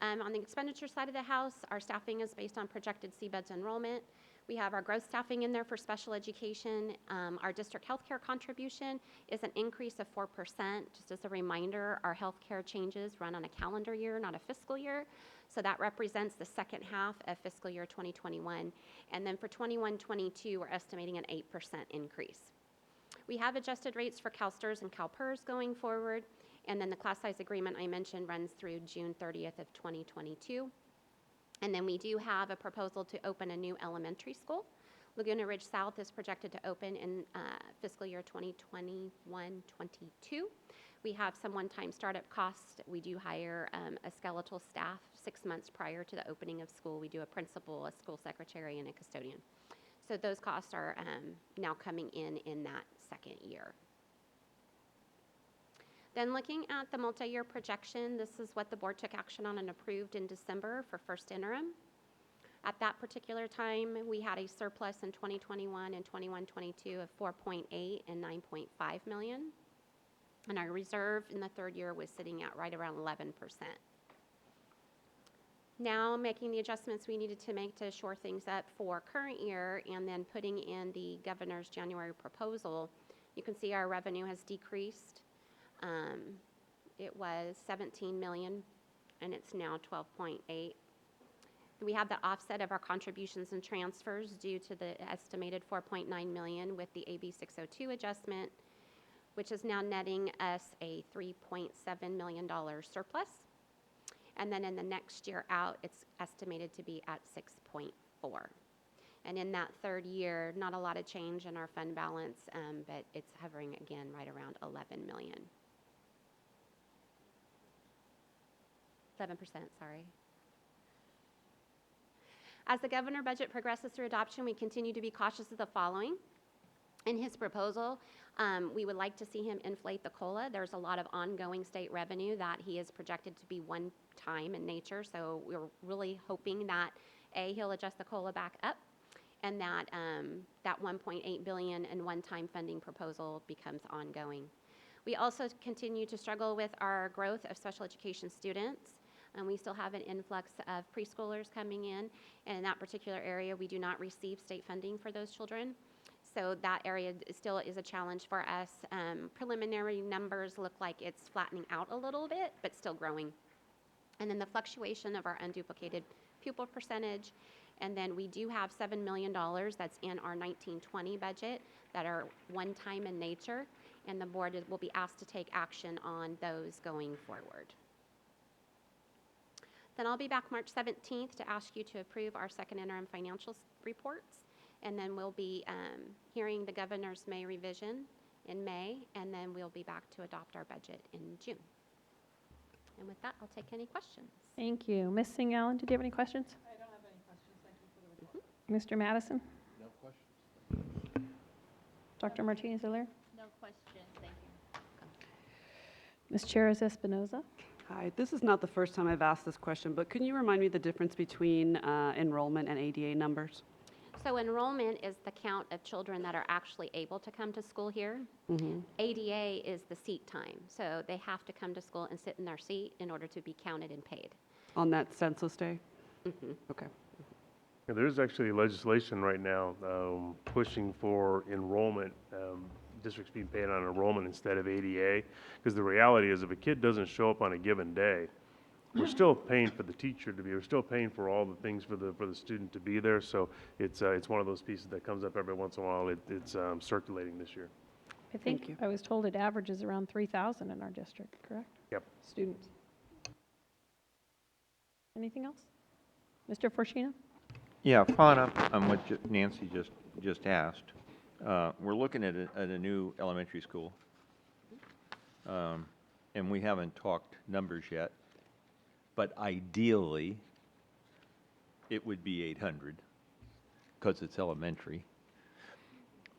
On the expenditure side of the house, our staffing is based on projected CBEDS enrollment. We have our growth staffing in there for special education. Our district healthcare contribution is an increase of 4%. Just as a reminder, our healthcare changes run on a calendar year, not a fiscal year. So that represents the second half of fiscal year 2021. And then for 21-22, we're estimating an 8% increase. We have adjusted rates for CalSTRS and CalPERS going forward. And then the class size agreement I mentioned runs through June 30th of 2022. And then we do have a proposal to open a new elementary school. Laguna Ridge South is projected to open in fiscal year 2021-22. We have some one-time startup costs. We do hire a skeletal staff 6 months prior to the opening of school. We do a principal, a school secretary, and a custodian. So those costs are now coming in that second year. Then looking at the multi-year projection, this is what the board took action on and approved in December for first interim. At that particular time, we had a surplus in 2021 and 21-22 of 4.8 and 9.5 million. And our reserve in the third year was sitting at right around 11%. Now making the adjustments we needed to make to shore things up for current year and then putting in the governor's January proposal, you can see our revenue has decreased. It was 17 million and it's now 12.8. We have the offset of our contributions and transfers due to the estimated 4.9 million with the AB 602 adjustment, which is now netting us a $3.7 million surplus. And then in the next year out, it's estimated to be at 6.4. And in that third year, not a lot of change in our fund balance, but it's hovering again right around 11 million. 7%, sorry. As the governor budget progresses through adoption, we continue to be cautious of the following. In his proposal, we would like to see him inflate the COLA. There's a lot of ongoing state revenue that he is projected to be one time in nature, so we're really hoping that A, he'll adjust the COLA back up, and that that 1.8 billion in one-time funding proposal becomes ongoing. We also continue to struggle with our growth of special education students. We still have an influx of preschoolers coming in, and in that particular area, we do not receive state funding for those children. So that area still is a challenge for us. Preliminary numbers look like it's flattening out a little bit, but still growing. And then the fluctuation of our unduplicated pupil percentage. And then we do have $7 million that's in our 1920 budget that are one-time in nature, and the board will be asked to take action on those going forward. Then I'll be back March 17th to ask you to approve our second interim financial reports. And then we'll be hearing the governor's May revision in May, and then we'll be back to adopt our budget in June. And with that, I'll take any questions. Thank you. Ms. Singh-Allen, did you have any questions? I don't have any questions. Thank you for the report. Mr. Madison? No questions. Dr. Martinez-Hilaire? No questions, thank you. Ms. Cheras Espinoza? Hi, this is not the first time I've asked this question, but can you remind me the difference between enrollment and ADA numbers? So enrollment is the count of children that are actually able to come to school here. ADA is the seat time. So they have to come to school and sit in their seat in order to be counted and paid. On that census day? Okay. Yeah, there's actually legislation right now pushing for enrollment, districts being paid on enrollment instead of ADA, because the reality is if a kid doesn't show up on a given day, we're still paying for the teacher to be, we're still paying for all the things for the student to be there. So it's one of those pieces that comes up every once in a while. It's circulating this year. I think I was told it averages around 3,000 in our district, correct? Yep. Students. Anything else? Mr. Forshina? Yeah, following up on what Nancy just asked, we're looking at a new elementary school, and we haven't talked numbers yet. But ideally, it would be 800 because it's elementary.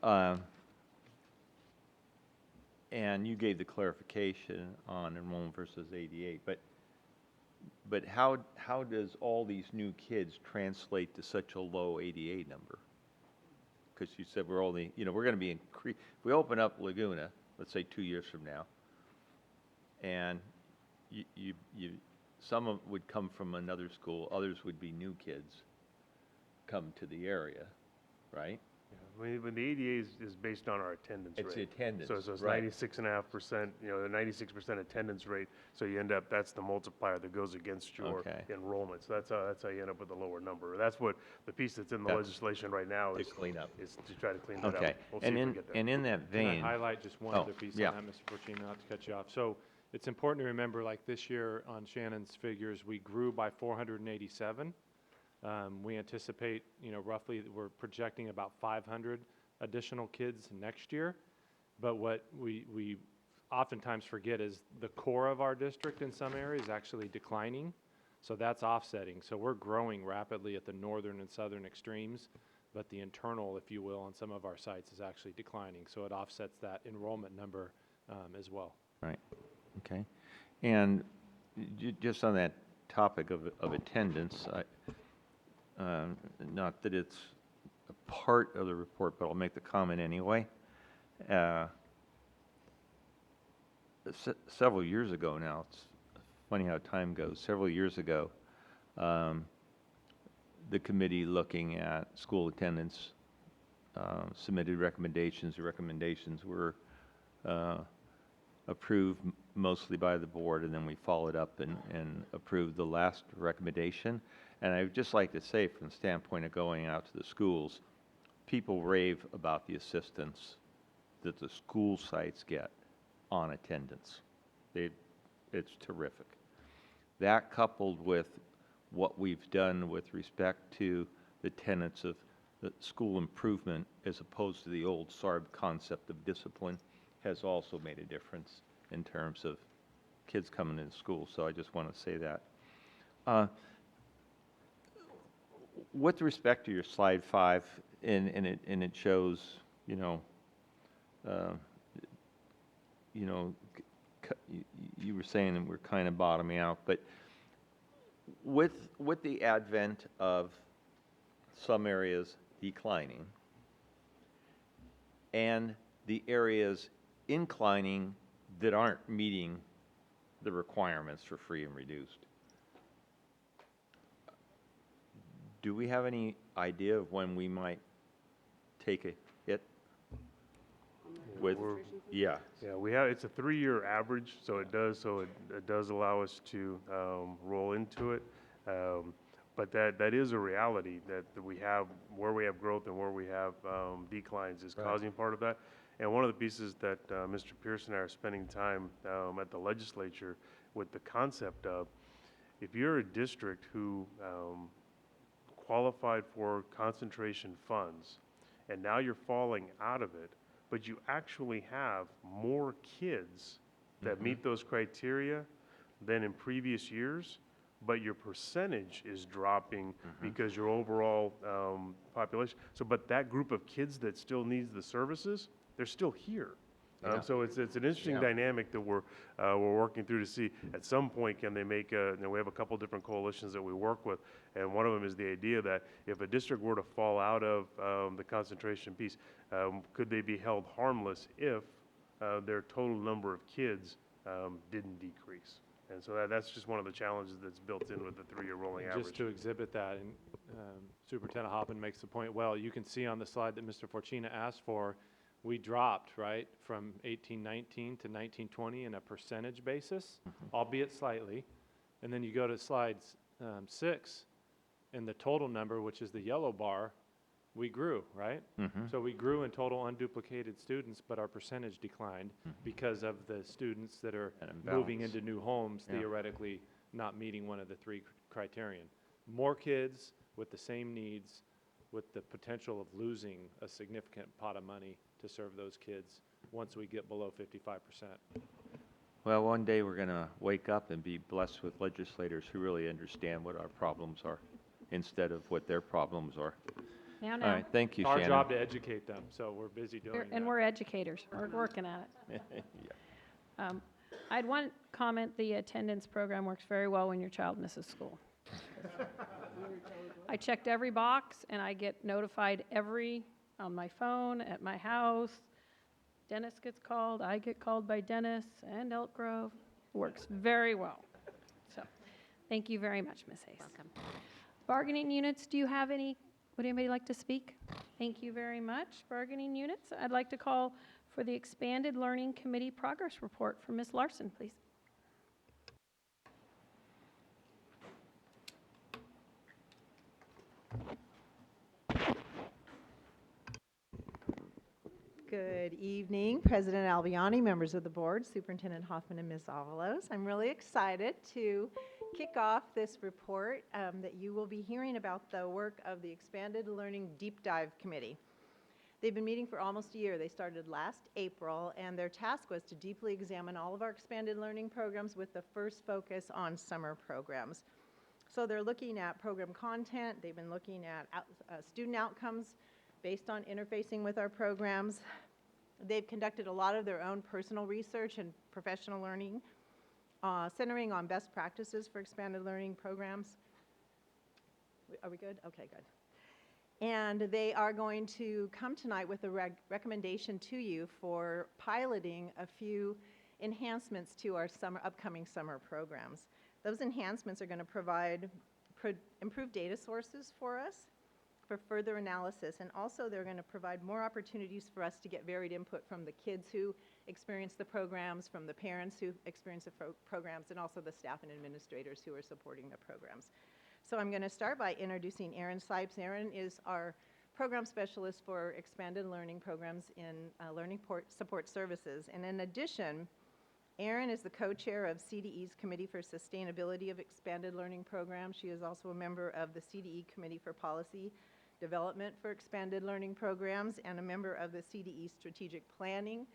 And you gave the clarification on enrollment versus 88, but how does all these new kids translate to such a low 88 number? Because you said we're only, we're going to be if we open up Laguna, let's say 2 years from now, and some would come from another school, others would be new kids come to the area. right? When the ADA is based on our attendance rate. It's the attendance, So it's right. 96.5%, the 96% attendance rate. So you end up, that's the multiplier that goes against your Okay. enrollment. So that's how you end up with a lower number. That's what the piece that's in the Yeah. legislation right now To is clean up. is to try to clean that Okay. up. We'll see And if we in, get there. and in that Can I vein. highlight just one Oh, other piece yeah. on that, Mr. Fortino, not to cut you off? So it's important to remember, like this year on Shannon's figures, we grew by 487. We anticipate, roughly, we're projecting about 500 additional kids next year. But what we oftentimes forget is the core of our district in some areas is actually declining. So that's offsetting. So we're growing rapidly at the northern and southern extremes, but the internal, if you will, on some of our sites is actually declining. So it offsets that enrollment number as well. Right, okay. And just on that topic of attendance, not that it's a part of the report, but I'll make the comment anyway. Several years ago now, it's funny how time goes, several years ago, the committee looking at school attendance submitted recommendations. The recommendations were approved mostly by the board, and then we followed up and approved the last recommendation. And I would just like to say, from the standpoint of going out to the schools, people rave about the assistance that the school sites get on attendance. It's terrific. That, coupled with what we've done with respect to the tenets of the school improvement as opposed to the old SARB concept of discipline, has also made a difference in terms of kids coming into school. So I just want to say that. With respect to your slide 5, and it shows, you were saying that we're kind of bottoming out, but with the advent of some areas declining and the areas inclining that aren't meeting the requirements for free and reduced, do we have any idea of when we might take a hit with? Yeah. Yeah, we have, it's a 3-year average, so it does allow us to roll into it. But that is a reality that we have, where we have growth and where we have declines is causing part of that. And one of the pieces that Mr. Pierce and I are spending time at the legislature with the concept of, if you're a district who qualified for concentration funds and now you're falling out of it, but you actually have more kids that meet those criteria than in previous years, but your percentage is dropping because your overall population. So, but that group of kids that still needs the services, they're still here. So it's an interesting dynamic that we're working through to see at some point can they make we have a couple different coalitions that we work with, and one of them is the idea that if a district were to fall out of the concentration piece, could they be held harmless if their total number of kids didn't decrease? And so that's just one of the challenges that's built in with the 3-year rolling average. Just to exhibit that, and Superintendent Hoffman makes the point well, you can see on the slide that Mr. Fortino asked for, we dropped, right, from 1819 to 1920 in a percentage basis, albeit slightly. And then you go to slide 6, and the total number, which is the yellow bar, we grew, right? So we grew in total unduplicated students, but our percentage declined because of the students that are moving into new homes, theoretically not meeting one of the 3 criterion. More kids with the same needs, with the potential of losing a significant pot of money to serve those kids once we get below 55%. Well, one day we're going to wake up and be blessed with legislators who really understand what our problems are instead of what their problems are. Now. All right, thank you, Our Shannon. job to educate them, so we're busy doing that. And we're educators. We're working at it. I had one comment. The attendance program works very well when your child misses school. I checked every box, and I get notified on my phone, at my house. Dennis gets called. I get called by Dennis and Elk Grove. Works very well. So thank you very much, Ms. Hayes. Welcome. Bargaining units, do you have any Would anybody like to speak? Thank you very much. Bargaining units. I'd like to call for the Expanded Learning Committee Progress Report from Ms. Larson, please. Good evening, President Albiani, members of the board, Superintendent Hoffman, and Ms. Avalos. I'm really excited to kick off this report that you will be hearing about the work of the Expanded Learning Deep Dive Committee. They've been meeting for almost a year. They started last April, and their task was to deeply examine all of our expanded learning programs with the first focus on summer programs. So they're looking at program content. They've been looking at student outcomes based on interfacing with our programs. They've conducted a lot of their own personal research and professional learning, centering on best practices for expanded learning programs. Are we good? Okay, good. And they are going to come tonight with a recommendation to you for piloting a few enhancements to our upcoming summer programs. Those enhancements are going to provide improved data sources for us for further analysis, and also they're going to provide more opportunities for us to get varied input from the kids who experience the programs, from the parents who experience the programs, and also the staff and administrators who are supporting the programs. So I'm going to start by introducing Erin Sipes. Erin is our program specialist for expanded learning programs in learning support services, and in addition, Erin is the co-chair of CDE's Committee for Sustainability of Expanded Learning Programs. She is also a member of the CDE Committee for Policy Development for Expanded Learning Programs and a member of the CDE Strategic Planning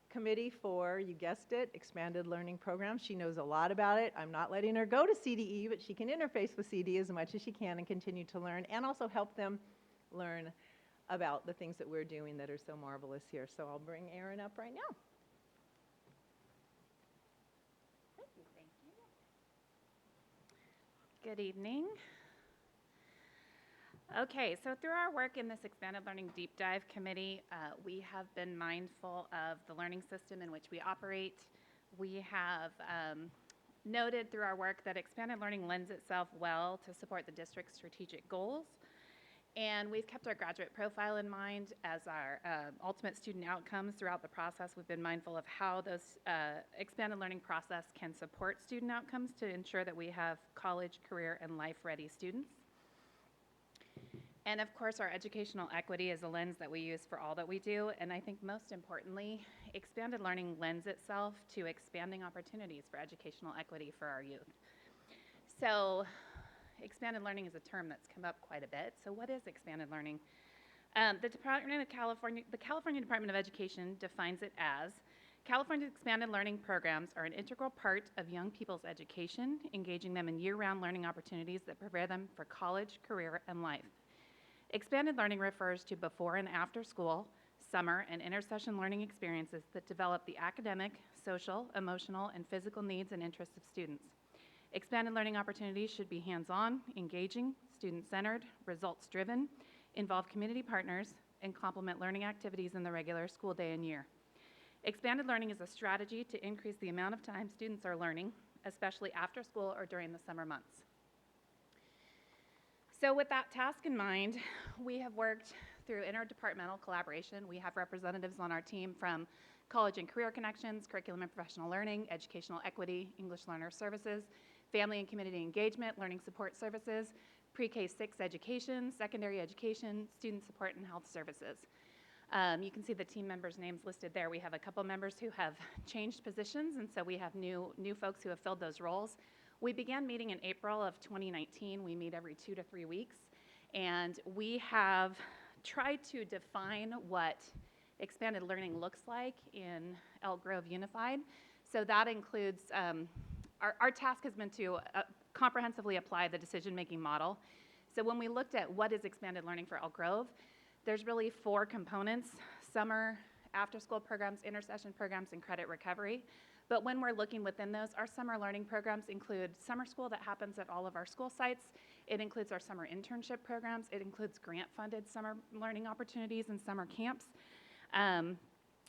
Committee for, you guessed it, Expanded Learning Programs. She knows a lot about it. I'm not letting her go to CDE, but she can interface with CDE as much as she can and continue to learn and also help them learn about the things that we're doing that are so marvelous here. So I'll bring Erin up right now. Good evening. Okay, so through our work in this Expanded Learning Deep Dive Committee, we have been mindful of the learning system in which we operate. We have noted through our work that expanded learning lends itself well to support the district's strategic goals. And we've kept our graduate profile in mind as our ultimate student outcomes throughout the process. We've been mindful of how those expanded learning process can support student outcomes to ensure that we have college, career, and life-ready students. And of course, our educational equity is a lens that we use for all that we do. And I think most importantly, expanded learning lends itself to expanding opportunities for educational equity for our youth. So expanded learning is a term that's come up quite a bit. So what is expanded learning? The California Department of Education defines it as California's expanded learning programs are an integral part of young people's education, engaging them in year-round learning opportunities that prepare them for college, career, and life. Expanded learning refers to before and after school, summer, and intersession learning experiences that develop the academic, social, emotional, and physical needs and interests of students. Expanded learning opportunities should be hands-on, engaging, student-centered, results-driven, involve community partners, and complement learning activities in the regular school day and year. Expanded learning is a strategy to increase the amount of time students are learning, especially after school or during the summer months. So with that task in mind, we have worked through interdepartmental collaboration. We have representatives on our team from College and Career Connections, Curriculum and Professional Learning, Educational Equity, English Learner Services, Family and Community Engagement, Learning Support Services, Pre-K-6 Education, Secondary Education, Student Support and Health Services. You can see the team members' names listed there. We have a couple members who have changed positions, and so we have new folks who have filled those roles. We began meeting in April of 2019. We meet every 2 to 3 weeks, and we have tried to define what expanded learning looks like in Elk Grove Unified. So that includes, our task has been to comprehensively apply the decision-making model. So when we looked at what is expanded learning for Elk Grove, there's really 4 components: summer, after-school programs, intercession programs, and credit recovery. But when we're looking within those, our summer learning programs include summer school that happens at all of our school sites. It includes our summer internship programs. It includes grant-funded summer learning opportunities and summer camps.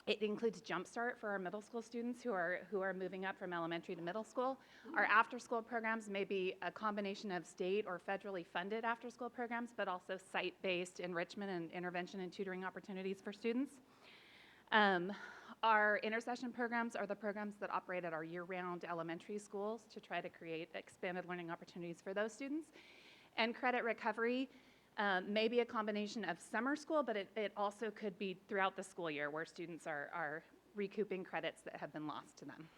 It includes Jumpstart for our middle school students who are moving up from elementary to middle school. Our after-school programs may be a combination of state or federally funded after-school programs, but also site-based enrichment and intervention and tutoring opportunities for students. Our intercession programs are the programs that operate at our year-round elementary schools to try to create expanded learning opportunities for those students. And credit recovery may be a combination of summer school, but it also could be throughout the school year where students are recouping credits that have been lost to them.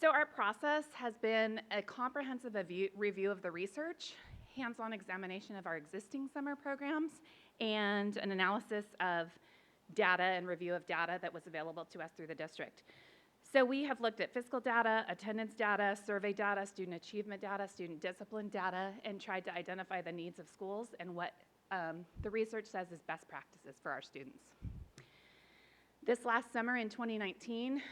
So our process has been a comprehensive review of the research, hands-on examination of our existing summer programs, and an analysis of data and review of data that was available to us through the district. So we have looked at fiscal data, attendance data, survey data, student achievement data, student discipline data, and tried to identify the needs of schools and what the research says is best practices for our students. This last summer in 2019,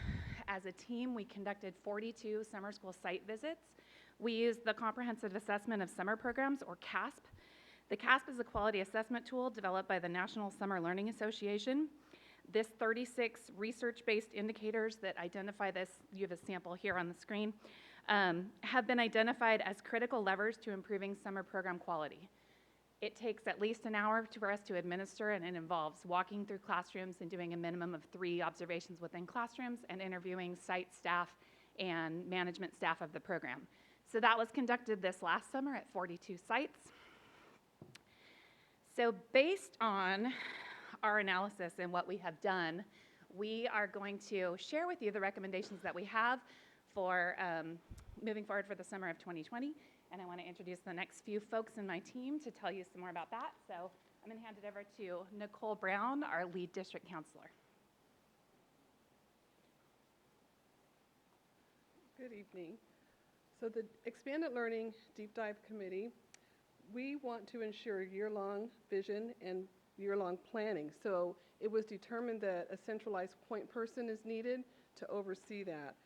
as a team, we conducted 42 summer school site visits. We used the Comprehensive Assessment of Summer Programs, or CASP. The CASP is a quality assessment tool developed by the National Summer Learning Association. This 36 research-based indicators that identify this, you have a sample here on the screen, have been identified as critical levers to improving summer program quality. It takes at least an hour for us to administer, and it involves walking through classrooms and doing a minimum of 3 observations within classrooms and interviewing site staff and management staff of the program. So that was conducted this last summer at 42 sites. So based on our analysis and what we have done, we are going to share with you the recommendations that we have for moving forward for the summer of 2020. And I want to introduce the next few folks in my team to tell you some more about that. So I'm going to hand it over to Nicole Brown, our lead district counselor. Good evening. So the Expanded Learning Deep Dive Committee, we want to ensure year-long vision and year-long planning. So it was determined that a centralized point person is needed to oversee that.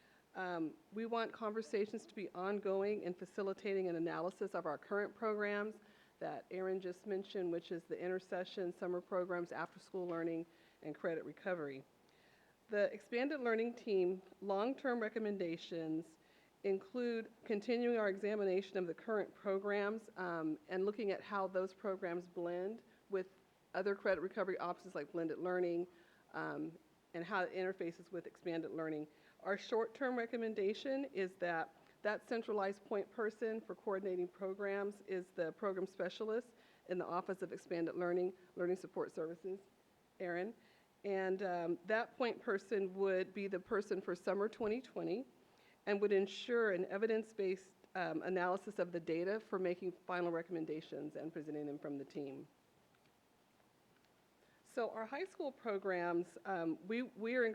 We want conversations to be ongoing in facilitating an analysis of our current programs that Aaron just mentioned, which is the intercession, summer programs, after-school learning, and credit recovery. The Expanded Learning Team long-term recommendations include continuing our examination of the current programs and looking at how those programs blend with other credit recovery options like blended learning and how it interfaces with expanded learning. Our short-term recommendation is that centralized point person for coordinating programs is the program specialist in the Office of Expanded Learning Support Services, Aaron. And that point person would be the person for summer 2020 and would ensure an evidence-based analysis of the data for making final recommendations and presenting them from the team. So our high school programs, we are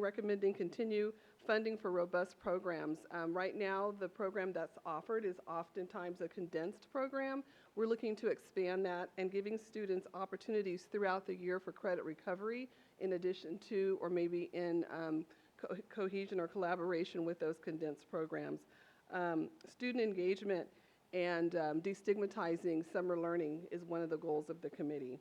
recommending continue funding for robust programs. Right now, the program that's offered is oftentimes a condensed program. We're looking to expand that and giving students opportunities throughout the year for credit recovery in addition to, or maybe in cohesion or collaboration with those condensed programs. Student engagement and destigmatizing summer learning is one of the goals of the committee.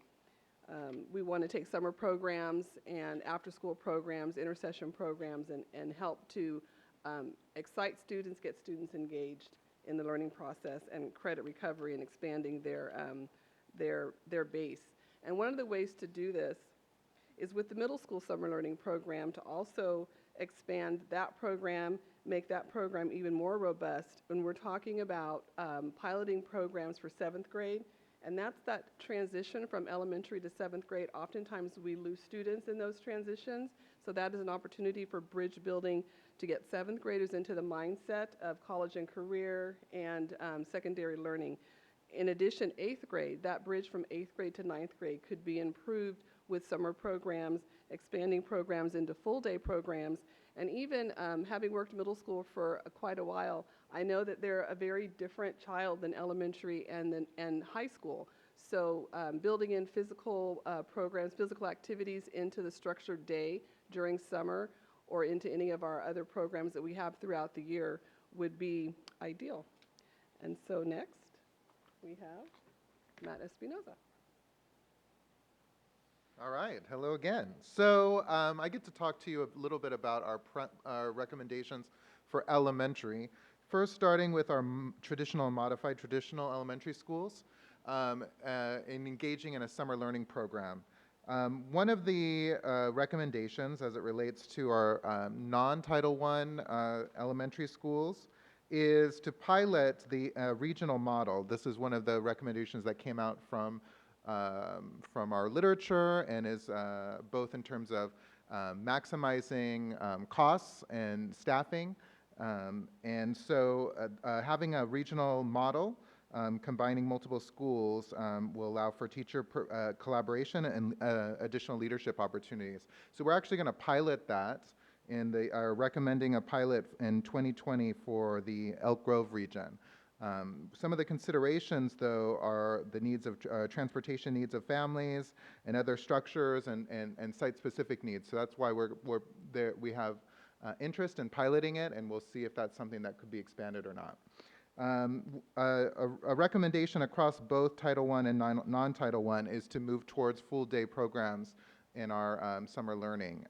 We want to take summer programs and after-school programs, intercession programs, and help to excite students, get students engaged in the learning process and credit recovery and expanding their base. And one of the ways to do this is with the middle school summer learning program to also expand that program, make that program even more robust. When we're talking about piloting programs for 7th grade, and that's that transition from elementary to 7th grade. Oftentimes we lose students in those transitions, so that is an opportunity for bridge building to get 7th graders into the mindset of college and career and secondary learning. In addition, 8th grade, that bridge from 8th grade to 9th grade could be improved with summer programs, expanding programs into full-day programs, and even having worked middle school for quite a while, I know that they're a very different child than elementary and high school. So building in physical programs, physical activities into the structured day during summer or into any of our other programs that we have throughout the year would be ideal. And so next, we have Matt Espinoza. Good evening. So the Expanded Learning Deep Dive Committee, we want to ensure year-long vision and year-long planning. So it was determined that a centralized point person is needed to oversee that. We want conversations to be ongoing in facilitating an analysis of the current programs that we have throughout the year. All right, hello again. So I get to talk to you a little bit about our recommendations for elementary. First, starting with our traditional and modified traditional elementary schools in engaging in a summer learning program. One of the recommendations as it relates to our non-Title I elementary schools is to pilot the regional model. This is one of the recommendations that came out from our literature and is both in terms of maximizing costs and staffing. And so having a regional model combining multiple schools will allow for teacher collaboration and additional leadership opportunities. So we're actually going to pilot that, and they are recommending a pilot in 2020 for the Elk Grove region. Some of the considerations, though, are the needs of transportation needs of families and other structures and site-specific needs. So that's why we're there. We have interest in piloting it, and we'll see if that's something that could be expanded or not. A recommendation across both Title I and non-Title I is to move towards full-day programs in our summer learning,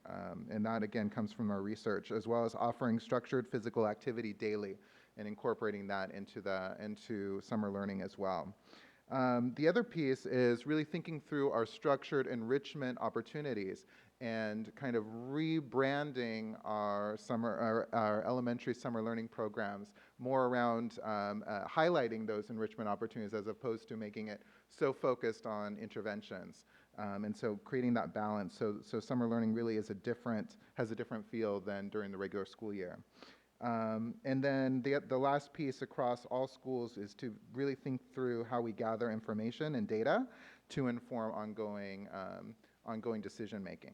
and that again comes from our research, as well as offering structured physical activity daily and incorporating that into summer learning as well. The other piece is really thinking through our structured enrichment opportunities and kind of rebranding our elementary summer learning programs more around highlighting those enrichment opportunities as opposed to making it so focused on interventions. And so creating that balance so summer learning really has a different feel than during the regular school year. And then the last piece across all schools is to really think through how we gather information and data to inform ongoing decision making.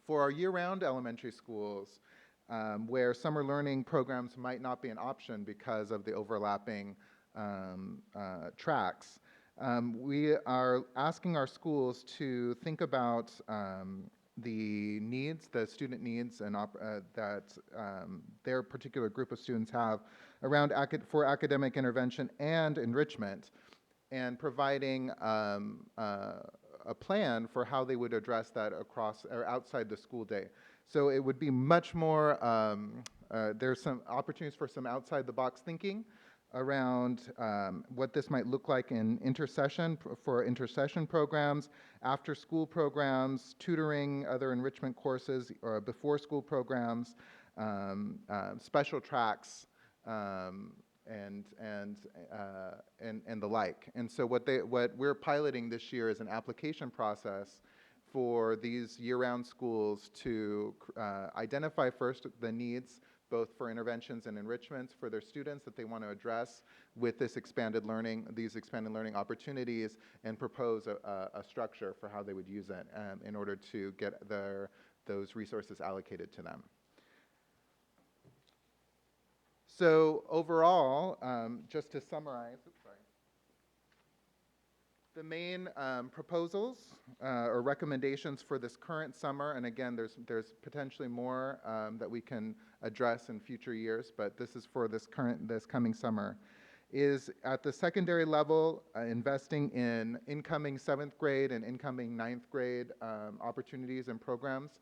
For our year-round elementary schools, where summer learning programs might not be an option because of the overlapping tracks, we are asking our schools to think about the needs, the student needs, and that their particular group of students have around for academic intervention and enrichment, and providing a plan for how they would address that across or outside the school day. So it would be much more, there's some opportunities for some outside the box thinking around what this might look like in intercession programs, after school programs, tutoring, other enrichment courses, or before school programs, special tracks, and the like. And so what we're piloting this year is an application process for these year-round schools to identify first the needs both for interventions and enrichments for their students that they want to address with these expanded learning opportunities, and propose a structure for how they would use it in order to get those resources allocated to them. So overall, just to summarize, the main proposals or recommendations for this current summer, and again, there's potentially more that we can address in future years, but this is for this coming summer, is at the secondary level, investing in incoming 7th grade and incoming 9th grade opportunities and programs,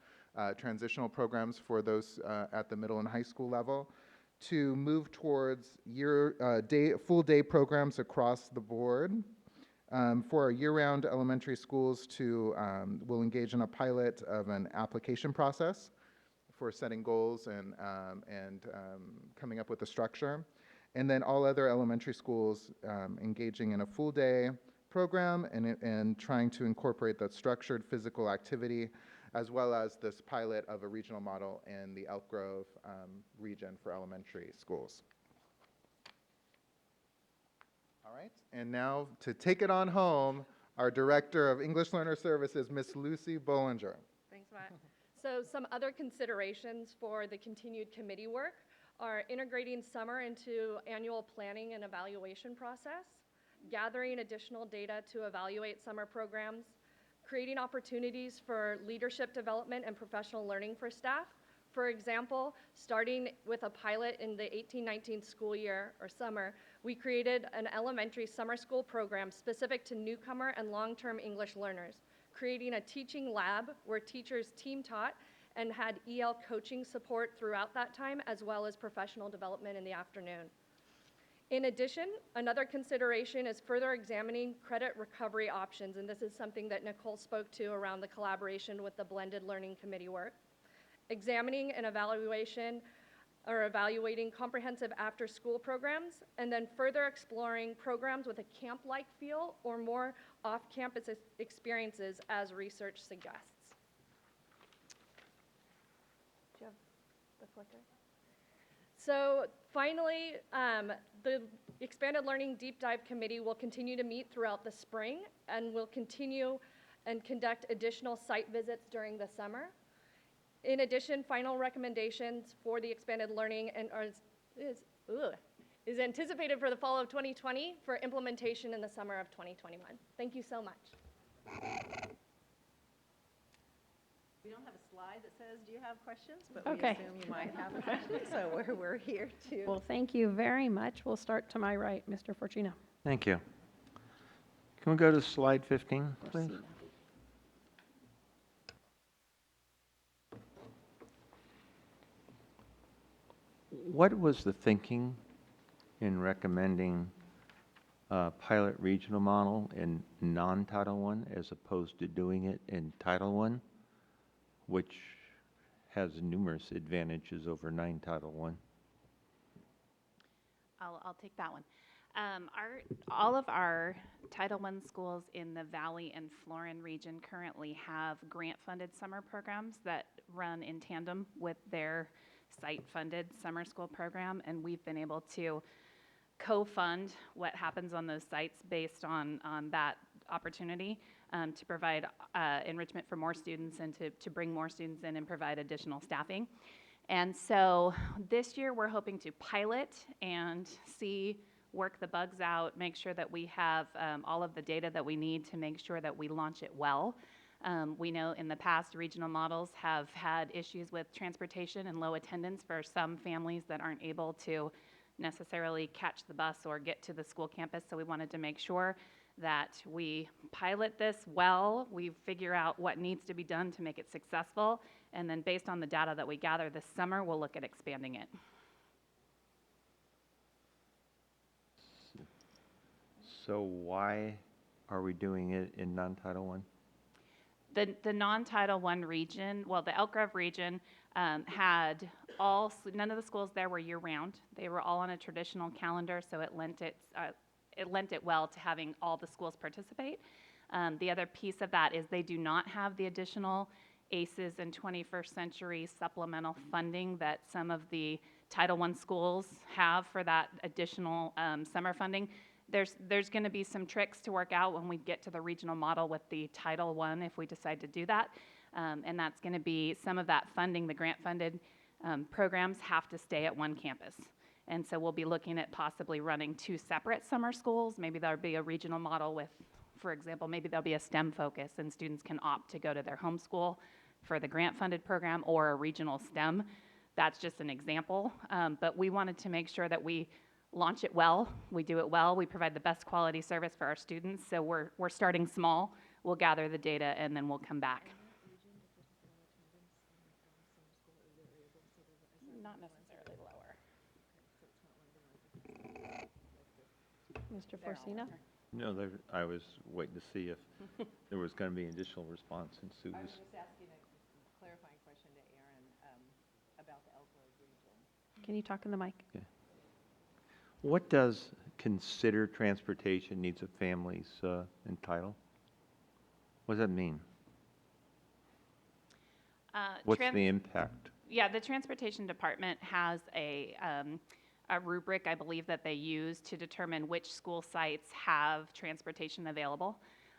transitional programs for those at the middle and high school level, to move towards full day programs across the board. For our year-round elementary schools we'll engage in a pilot of an application process for setting goals and coming up with a structure. And then all other elementary schools engaging in a full day program and trying to incorporate that structured physical activity, as well as this pilot of a regional model in the Elk Grove region for elementary schools. All right, and now to take it on home, our Director of English Learner Services, Miss Lucy Bollinger. Thanks, Matt. So some other considerations for the continued committee work are integrating summer into annual planning and evaluation process, gathering additional data to evaluate summer programs, creating opportunities for leadership development and professional learning for staff. For example, starting with a pilot in the 18-19 school year or summer, we created an elementary summer school program specific to newcomer and long-term English learners. creating a teaching lab where teachers team taught and had EL coaching support throughout that time, as well as professional development in the afternoon. In addition, another consideration is further examining credit recovery options, and this is something that Nicole spoke to around the collaboration with the blended learning committee work. Examining and evaluating comprehensive after-school programs, and then further exploring programs with a camp-like feel or more off-campus experiences as research suggests. Do you have the clicker? So finally, the Expanded Learning Deep Dive Committee will continue to meet throughout the spring and will continue and conduct additional site visits during the summer. In addition, final recommendations for the expanded learning is anticipated for the fall of 2020 for implementation in the summer of 2021. Thank you so much. We don't have a slide that says, do you have questions? But Okay. we assume you might have a question, so we're here to. Well, thank you very much. We'll start to my right, Mr. Fortuna. Thank you. Can we go to slide 15, please? What was the thinking in recommending a pilot regional model in non-Title I as opposed to doing it in Title I, which has numerous advantages over non-Title I? I'll take that one. All of our Title I schools in the Valley and Florin region currently have grant-funded summer programs that run in tandem with their site-funded summer school program, and we've been able to co-fund what happens on those sites based on that opportunity to provide enrichment for more students and to bring more students in and provide additional staffing. And so this year we're hoping to pilot and work the bugs out, make sure that we have all of the data that we need to make sure that we launch it well. We know in the past regional models have had issues with transportation and low attendance for some families that aren't able to necessarily catch the bus or get to the school campus. So we wanted to make sure that we pilot this well, we figure out what needs to be done to make it successful, and then based on the data that we gather this summer, we'll look at expanding it. So why are we doing it in non-Title I? The non-Title I region, well, the Elk Grove region had none of the schools there were year-round. They were all on a traditional calendar, so it lent it well to having all the schools participate. The other piece of that is they do not have the additional ACES and 21st Century supplemental funding that some of the Title I schools have for that additional summer funding. There's going to be some tricks to work out when we get to the regional model with the Title I if we decide to do that. And that's going to be some of that funding, the grant-funded programs have to stay at one campus. And so we'll be looking at possibly running 2 separate summer schools. Maybe there'll be a regional model with, for example, maybe there'll be a STEM focus and students can opt to go to their home school for the grant-funded program or a regional STEM. That's just an example. But we wanted to make sure that we launch it well, we do it well, we provide the best quality service for our students. So we're starting small, we'll gather the data and then we'll come back. Not necessarily lower. Mr. Forcina? No, I was waiting to see if there was going to be additional response since Sue I was. was just asking a clarifying question to Aaron about the Elk Grove region. Can you talk in the mic? Okay. What does consider transportation needs of families entitle? What does that mean? What's the impact? Yeah, the transportation department has a rubric, I believe, that they use to determine which school sites have transportation available.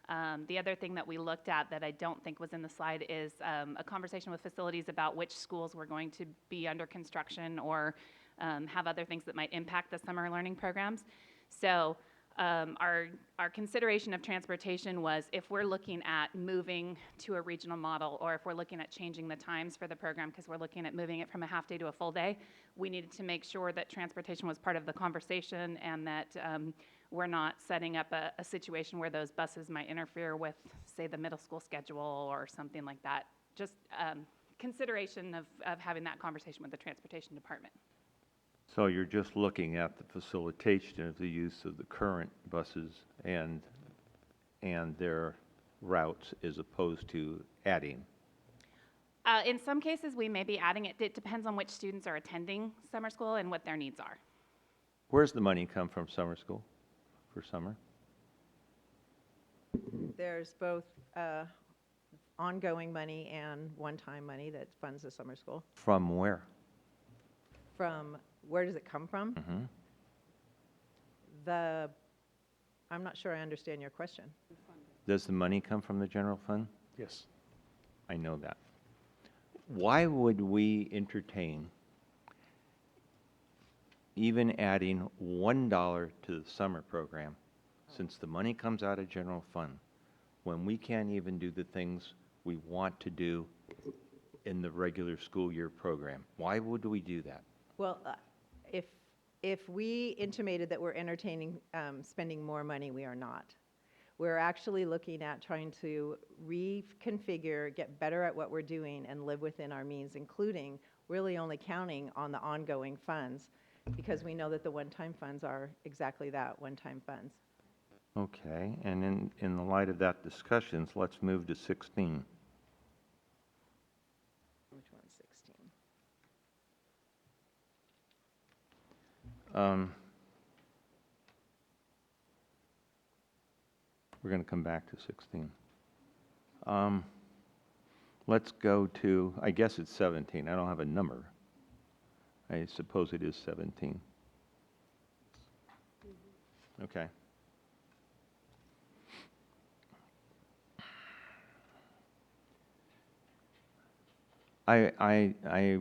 The other thing that we looked at that I don't think was in the slide is a conversation with facilities about which schools were going to be under construction or have other things that might impact the summer learning programs. So our consideration of transportation was if we're looking at moving to a regional model or if we're looking at changing the times for the program because we're looking at moving it from a half day to a full day, we needed to make sure that transportation was part of the conversation and that we're not setting up a situation where those buses might interfere with, say, the middle school schedule or something like that. Just consideration of having that conversation with the transportation department. So you're just looking at the facilitation of the use of the current buses and their routes as opposed to adding? In some cases, we may be adding it. It depends on which students are attending summer school and what their needs are. Where's the money come from summer school, for summer? There's both ongoing money and one-time money that funds the summer school. From where? From, where does it come from? Mm-hmm. I'm not sure I understand your question. Does the money come from the general fund? Yes. I know that. Why would we entertain even adding $1 to the summer program, since the money comes out of general fund, when we can't even do the things we want to do in the regular school year program? Why would we do that? Well, if we intimated that we're entertaining spending more money, we are not. We're actually looking at trying to reconfigure, get better at what we're doing, and live within our means, including really only counting on the ongoing funds, because we know that the one-time funds are exactly that, one-time funds. Okay, and in the light of that discussions, let's move to 16. Which one's 16? We're going to come back to 16. Let's go to, I guess it's 17. I don't have a number. I suppose it is 17. Okay. I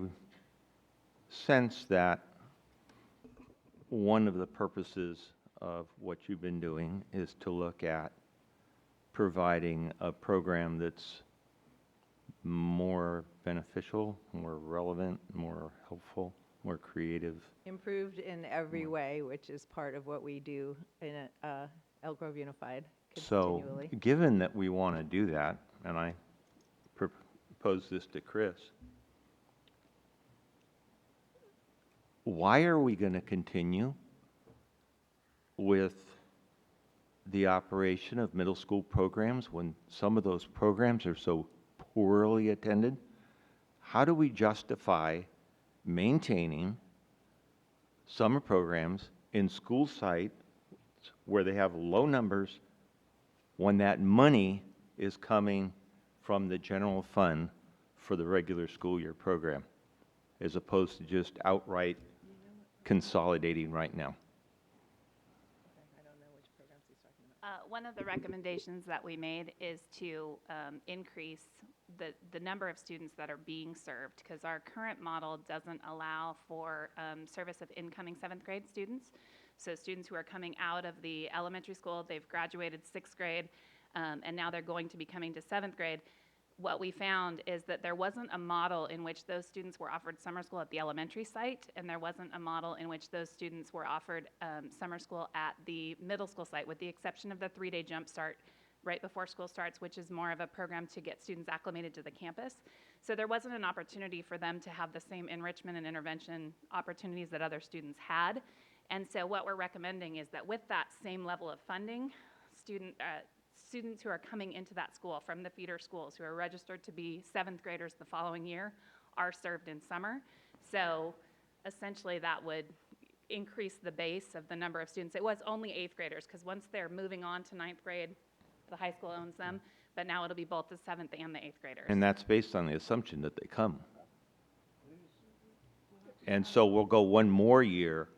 sense that one of the purposes of what you've been doing is to look at providing a program that's more beneficial, more relevant, more helpful, more creative. Improved in every way, which is part of what we do in Elk Grove Unified continually. So, given that we want to do that, and I propose this to Chris, why are we going to continue with the operation of middle school programs when some of those programs are so poorly attended? How do we justify maintaining summer programs in school sites where they have low numbers when that money is coming from the general fund for the regular school year program, as opposed to just outright consolidating right now? One of the recommendations that we made is to increase the number of students that are being served, because our current model doesn't allow for service of incoming 7th grade students. So students who are coming out of the elementary school, they've graduated 6th grade, and now they're going to be coming to 7th grade. What we found is that there wasn't a model in which those students were offered summer school at the elementary site, and there wasn't a model in which those students were offered summer school at the middle school site, with the exception of the 3-day jump start right before school starts, which is more of a program to get students acclimated to the campus. So there wasn't an opportunity for them to have the same enrichment and intervention opportunities that other students had. And so what we're recommending is that with that same level of funding, students who are coming into that school from the feeder schools who are registered to be 7th graders the following year are served in summer. So essentially that would increase the base of the number of students. It was only 8th graders, because once they're moving on to 9th grade, the high school owns them, but now it'll be both the 7th and the 8th graders. And that's based on the assumption that they come. And so we'll go one more year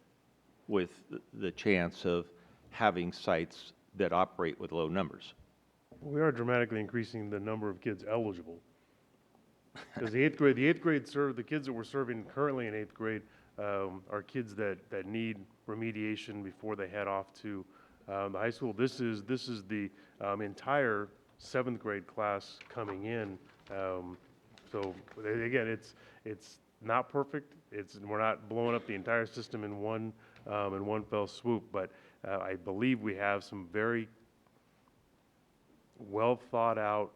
with the chance of having sites that operate with low numbers. We are dramatically increasing the number of kids eligible. Because the eighth grade the kids that we're serving currently in 8th grade are kids that need remediation before they head off to the high school. This is the entire 7th grade class coming in. So again, it's not perfect. we're not blowing up the entire system in one fell swoop, but I believe we have some very well thought out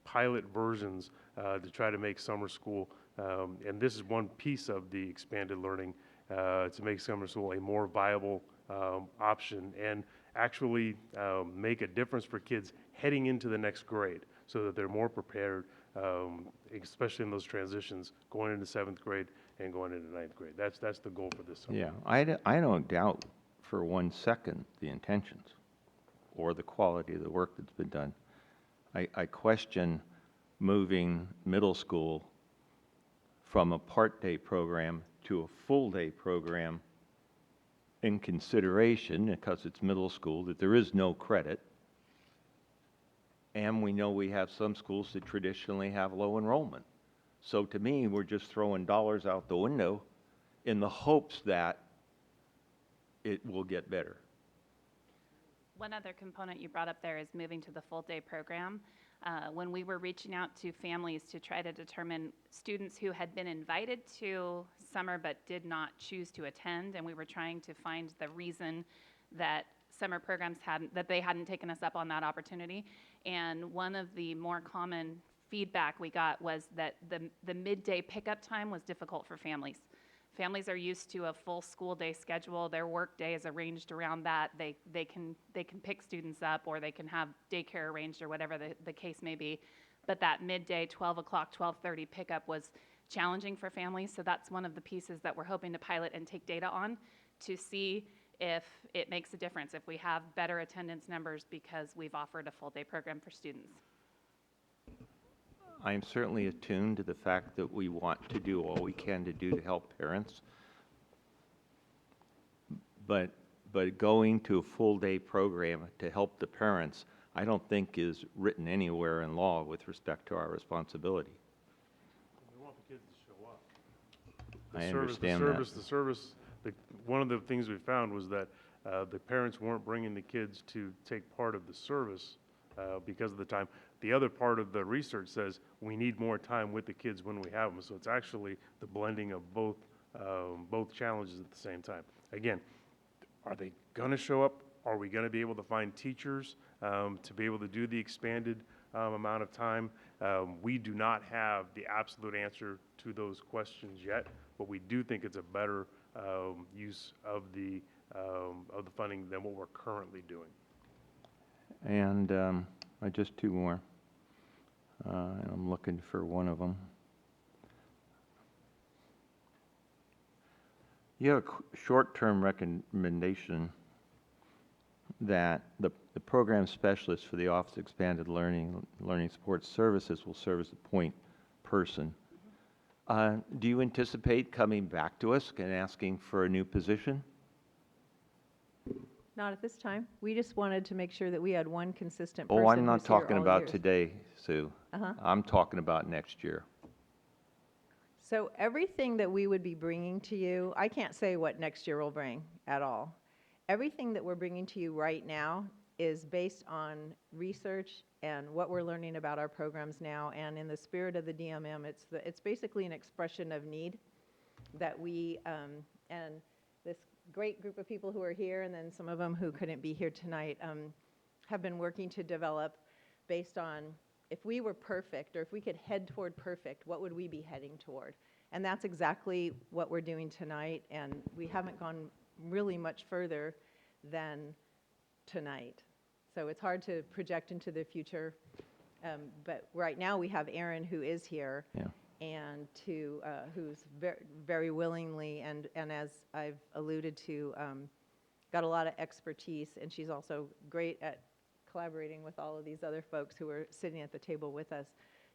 pilot versions to try to make summer school, and this is one piece of the expanded learning to make summer school a more viable option and actually make a difference for kids heading into the next grade so that they're more prepared, especially in those transitions going into 7th grade and going into 9th grade. That's the goal for this summer. Yeah, I don't doubt for 1 second the intentions or the quality of the work that's been done. I question moving middle school from a part-day program to a full-day program in consideration, because it's middle school, that there is no credit. And we know we have some schools that traditionally have low enrollment. So to me, we're just throwing dollars out the window in the hopes that it will get better. One other component you brought up there is moving to the full-day program. When we were reaching out to families to try to determine students who had been invited to summer but did not choose to attend, and we were trying to find the reason that summer programs that they hadn't taken us up on that opportunity. And one of the more common feedback we got was that the midday pickup time was difficult for families. Families are used to a full school day schedule. Their work day is arranged around that. They can pick students up, or they can have daycare arranged, or whatever the case may be. But that midday 12 o'clock, 12:30 pickup was challenging for families. So that's one of the pieces that we're hoping to pilot and take data on to see if it makes a difference, if we have better attendance numbers because we've offered a full day program for students. I am certainly attuned to the fact that we want to do all we can to do to help parents. But going to a full-day program to help the parents, I don't think is written anywhere in law with respect to our responsibility. We want the kids to show up. I understand that. One of the things we found was that the parents weren't bringing the kids to take part of the service because of the time. The other part of the research says we need more time with the kids when we have them. So it's actually the blending of both challenges at the same time. Again, are they going to show up? Are we going to be able to find teachers to be able to do the expanded amount of time? We do not have the absolute answer to those questions yet, but we do think it's a better use of the funding than what we're currently doing. And just 2 more. And I'm looking for one of them. You have a short-term recommendation that the program specialist for the Office of Expanded Learning Support Services will serve as a point person. Do you anticipate coming back to us and asking for a new position? Not at this time. We just wanted to make sure that we had one consistent person. Oh, I'm not who's here talking all about years. today, Sue. I'm talking about next year. So everything that we would be bringing to you, I can't say what next year will bring at all. Everything that we're bringing to you right now is based on research and what we're learning about our programs now. And in the spirit of the DMM, it's basically an expression of need that we, and this great group of people who are here, and then some of them who couldn't be here tonight, have been working to develop based on if we were perfect, or if we could head toward perfect, what would we be heading toward? And that's exactly what we're doing tonight, and we haven't gone really much further than tonight. So it's hard to project into the future, but right now we have Erin, who is here, and who's very willingly, and as I've alluded to, got a lot of expertise, and she's also great at collaborating with all of these other folks who are sitting at the table with us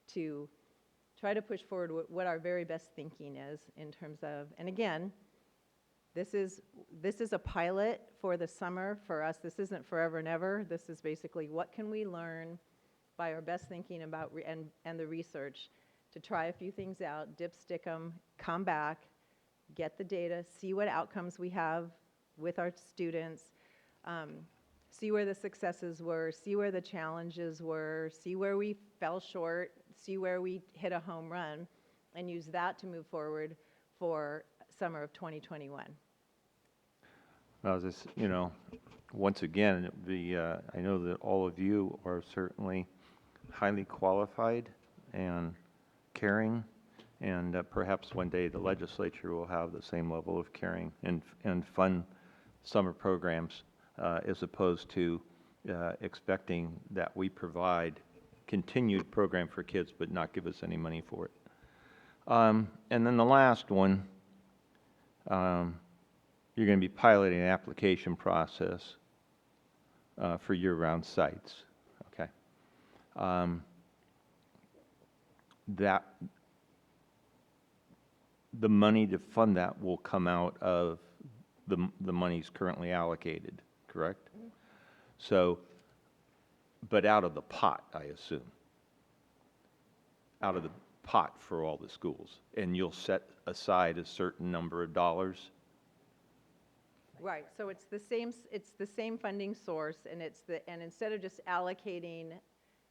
to try to push forward what our very best thinking is in terms of, and again, this is a pilot for the summer for us. This isn't forever and ever. This is basically what can we learn by our best thinking about and the research to try a few things out, dipstick them, come back, get the data, see what outcomes we have with our students, see where the successes were, see where the challenges were, see where we fell short, see where we hit a home run, and use that to move forward for summer of 2021. This, once again, I know that all of you are certainly highly qualified and caring, and perhaps one day the legislature will have the same level of caring and fun summer programs, as opposed to expecting that we provide continued program for kids but not give us any money for it. And then the last one, you're going to be piloting an application process for year-round sites. Okay. That the money to fund that will come out of the monies currently allocated, correct? So, but out of the pot, I assume. Out of the pot for all the schools, and you'll set aside a certain number of dollars. Right, so it's the same funding source, and and instead of just allocating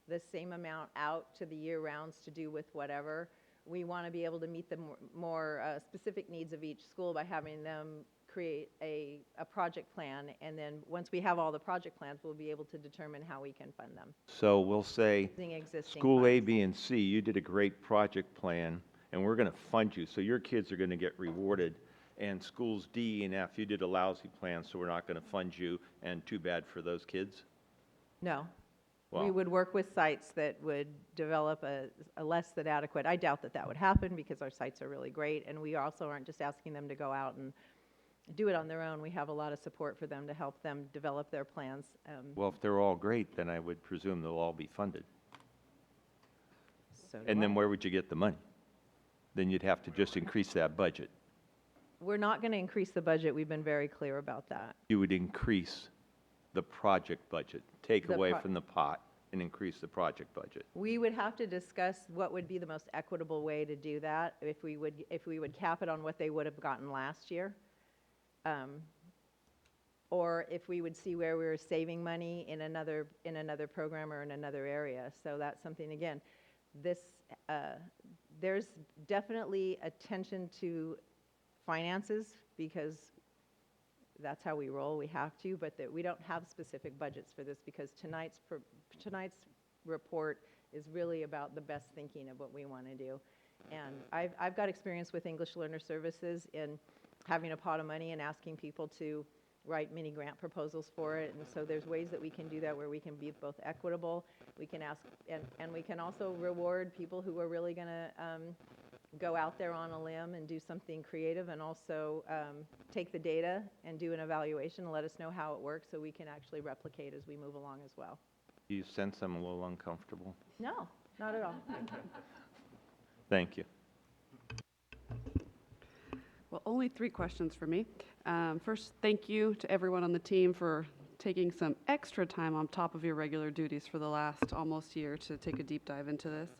the same amount out to the year-rounds to do with whatever, we want to be able to meet the more specific needs of each school by having them create a project plan, and then once we have all the project plans, we'll be able to determine how we can fund them. So we'll say, Using existing school A, funds. B, and C, you did a great project plan, and we're going to fund you, so your kids are going to get rewarded. And schools D and F, you did a lousy plan, so we're not going to fund you, and too bad for those kids? No. Wow. We would work with sites that would develop a less than adequate. I doubt that would happen because our sites are really great, and we also aren't just asking them to go out and do it on their own. We have a lot of support for them to help them develop their plans. Well, if they're all great, then I would presume they'll all be funded. So do And then I. where would you get the money? Then you'd have to just increase that budget. We're not going to increase the budget. We've been very clear about that. You would increase the project budget, take The away pro- from the pot and increase the project budget. We would have to discuss what would be the most equitable way to do that, if we would cap it on what they would have gotten last year, or if we would see where we were saving money in another program or in another area. So that's something, again, there's definitely attention to finances because that's how we roll. We have to, but we don't have specific budgets for this because tonight's report is really about the best thinking of what we want to do. And I've got experience with English Learner Services in having a pot of money and asking people to write mini grant proposals for it. And so there's ways that we can do that where we can be both equitable. We can ask, and we can also reward people who are really going to go out there on a limb and do something creative, and also take the data and do an evaluation and let us know how it works so we can actually replicate as we move along as well. Do you sense I'm a little uncomfortable? No, not at all. Thank you. Well, only 3 questions for me. First, thank you to everyone on the team for taking some extra time on top of your regular duties for the last almost year to take a deep dive into this.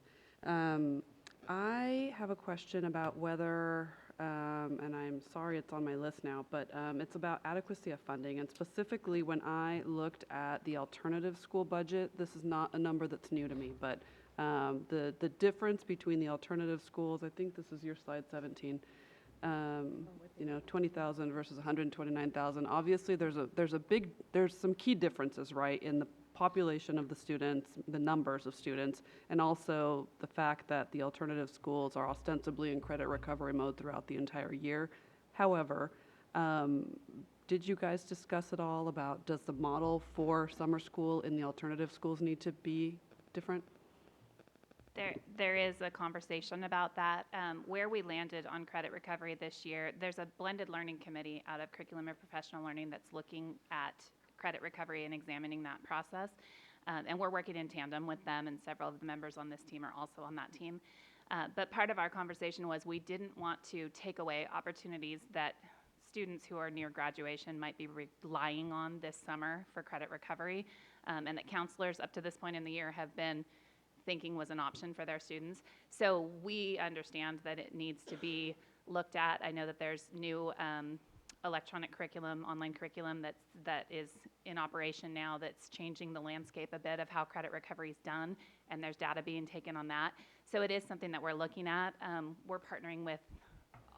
I have a question about whether, and I'm sorry it's on my list now, but it's about adequacy of funding. And specifically, when I looked at the alternative school budget, this is not a number that's new to me, but the difference between the alternative schools, I think this is your slide 17, 20,000 versus 129,000. Obviously, there's some key differences, right, in the population of the students, the numbers of students, and also the fact that the alternative schools are ostensibly in credit recovery mode throughout the entire year. However, did you guys discuss at all about, does the model for summer school in the alternative schools need to be different? There is a conversation about that. Where we landed on credit recovery this year, there's a blended learning committee out of curriculum and professional learning that's looking at credit recovery and examining that process. And we're working in tandem with them, and several of the members on this team are also on that team. But part of our conversation was we didn't want to take away opportunities that students who are near graduation might be relying on this summer for credit recovery, and that counselors up to this point in the year have been thinking was an option for their students. So we understand that it needs to be looked at. I know that there's new electronic curriculum, online curriculum that is in operation now that's changing the landscape a bit of how credit recovery is done, and there's data being taken on that. So it is something that we're looking at. We're partnering with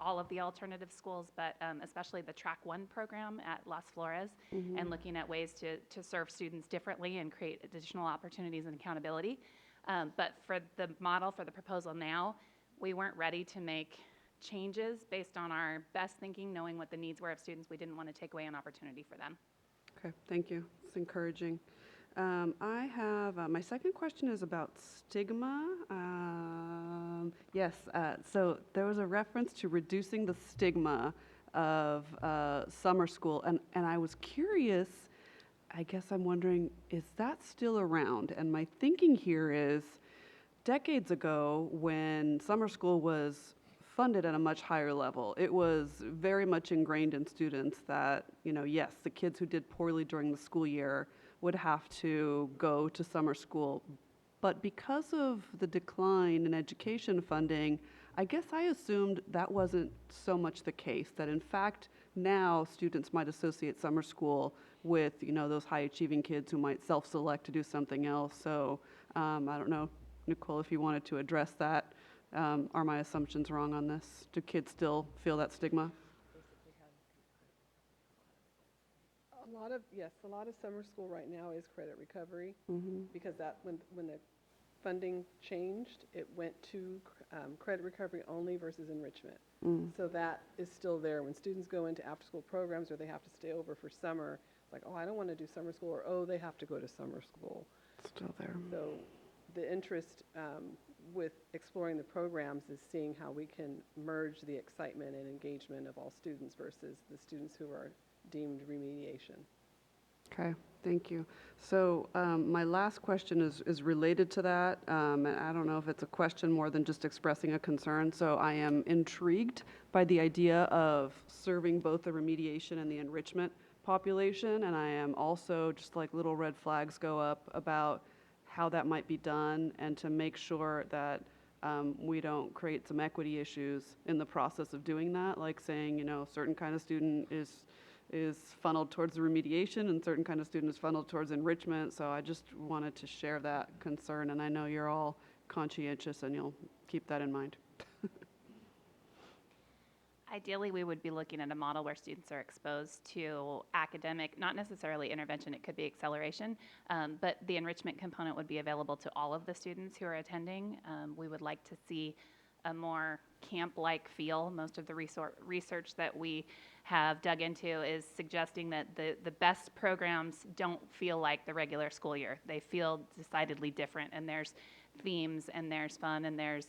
all of the alternative schools, but especially the Track 1 program at Las Flores, and looking at ways to serve students differently and create additional opportunities and accountability. But for the model, for the proposal now, we weren't ready to make changes based on our best thinking, knowing what the needs were of students. We didn't want to take away an opportunity for them. Okay, thank you. It's encouraging. I have, my second question is about stigma. Yes, so there was a reference to reducing the stigma of summer school, and I was curious, I guess I'm wondering, is that still around? And my thinking here is, decades ago, when summer school was funded at a much higher level, it was very much ingrained in students that, you know, yes, the kids who did poorly during the school year would have to go to summer school. But because of the decline in education funding, I guess I assumed that wasn't so much the case, that in fact now students might associate summer school with, you know, those high achieving kids who might self-select to do something else. So I don't know, Nicole, if you wanted to address that. Are my assumptions wrong on this? Do kids still feel that stigma? A lot of summer school right now is credit recovery, because that, when the funding changed, it went to credit recovery only versus enrichment. So that is still there. When students go into after-school programs or they have to stay over for summer, it's like, oh, I don't want to do summer school, or oh, they have to go to summer school. Still there. So the interest with exploring the programs is seeing how we can merge the excitement and engagement of all students versus the students who are deemed remediation. Okay, thank you. So my last question is related to that, and I don't know if it's a question more than just expressing a concern. So I am intrigued by the idea of serving both the remediation and the enrichment population, and I am also, just like little red flags go up about how that might be done, and to make sure that we don't create some equity issues in the process of doing that, like saying, you know, certain kind of student is funneled towards the remediation and certain kind of student is funneled towards enrichment. So I just wanted to share that concern, and I know you're all conscientious and you'll keep that in mind. Ideally, we would be looking at a model where students are exposed to academic, not necessarily intervention, it could be acceleration, but the enrichment component would be available to all of the students who are attending. We would like to see a more camp-like feel. Most of the research that we have dug into is suggesting that the best programs don't feel like the regular school year. They feel decidedly different, and there's themes, and there's fun, and there's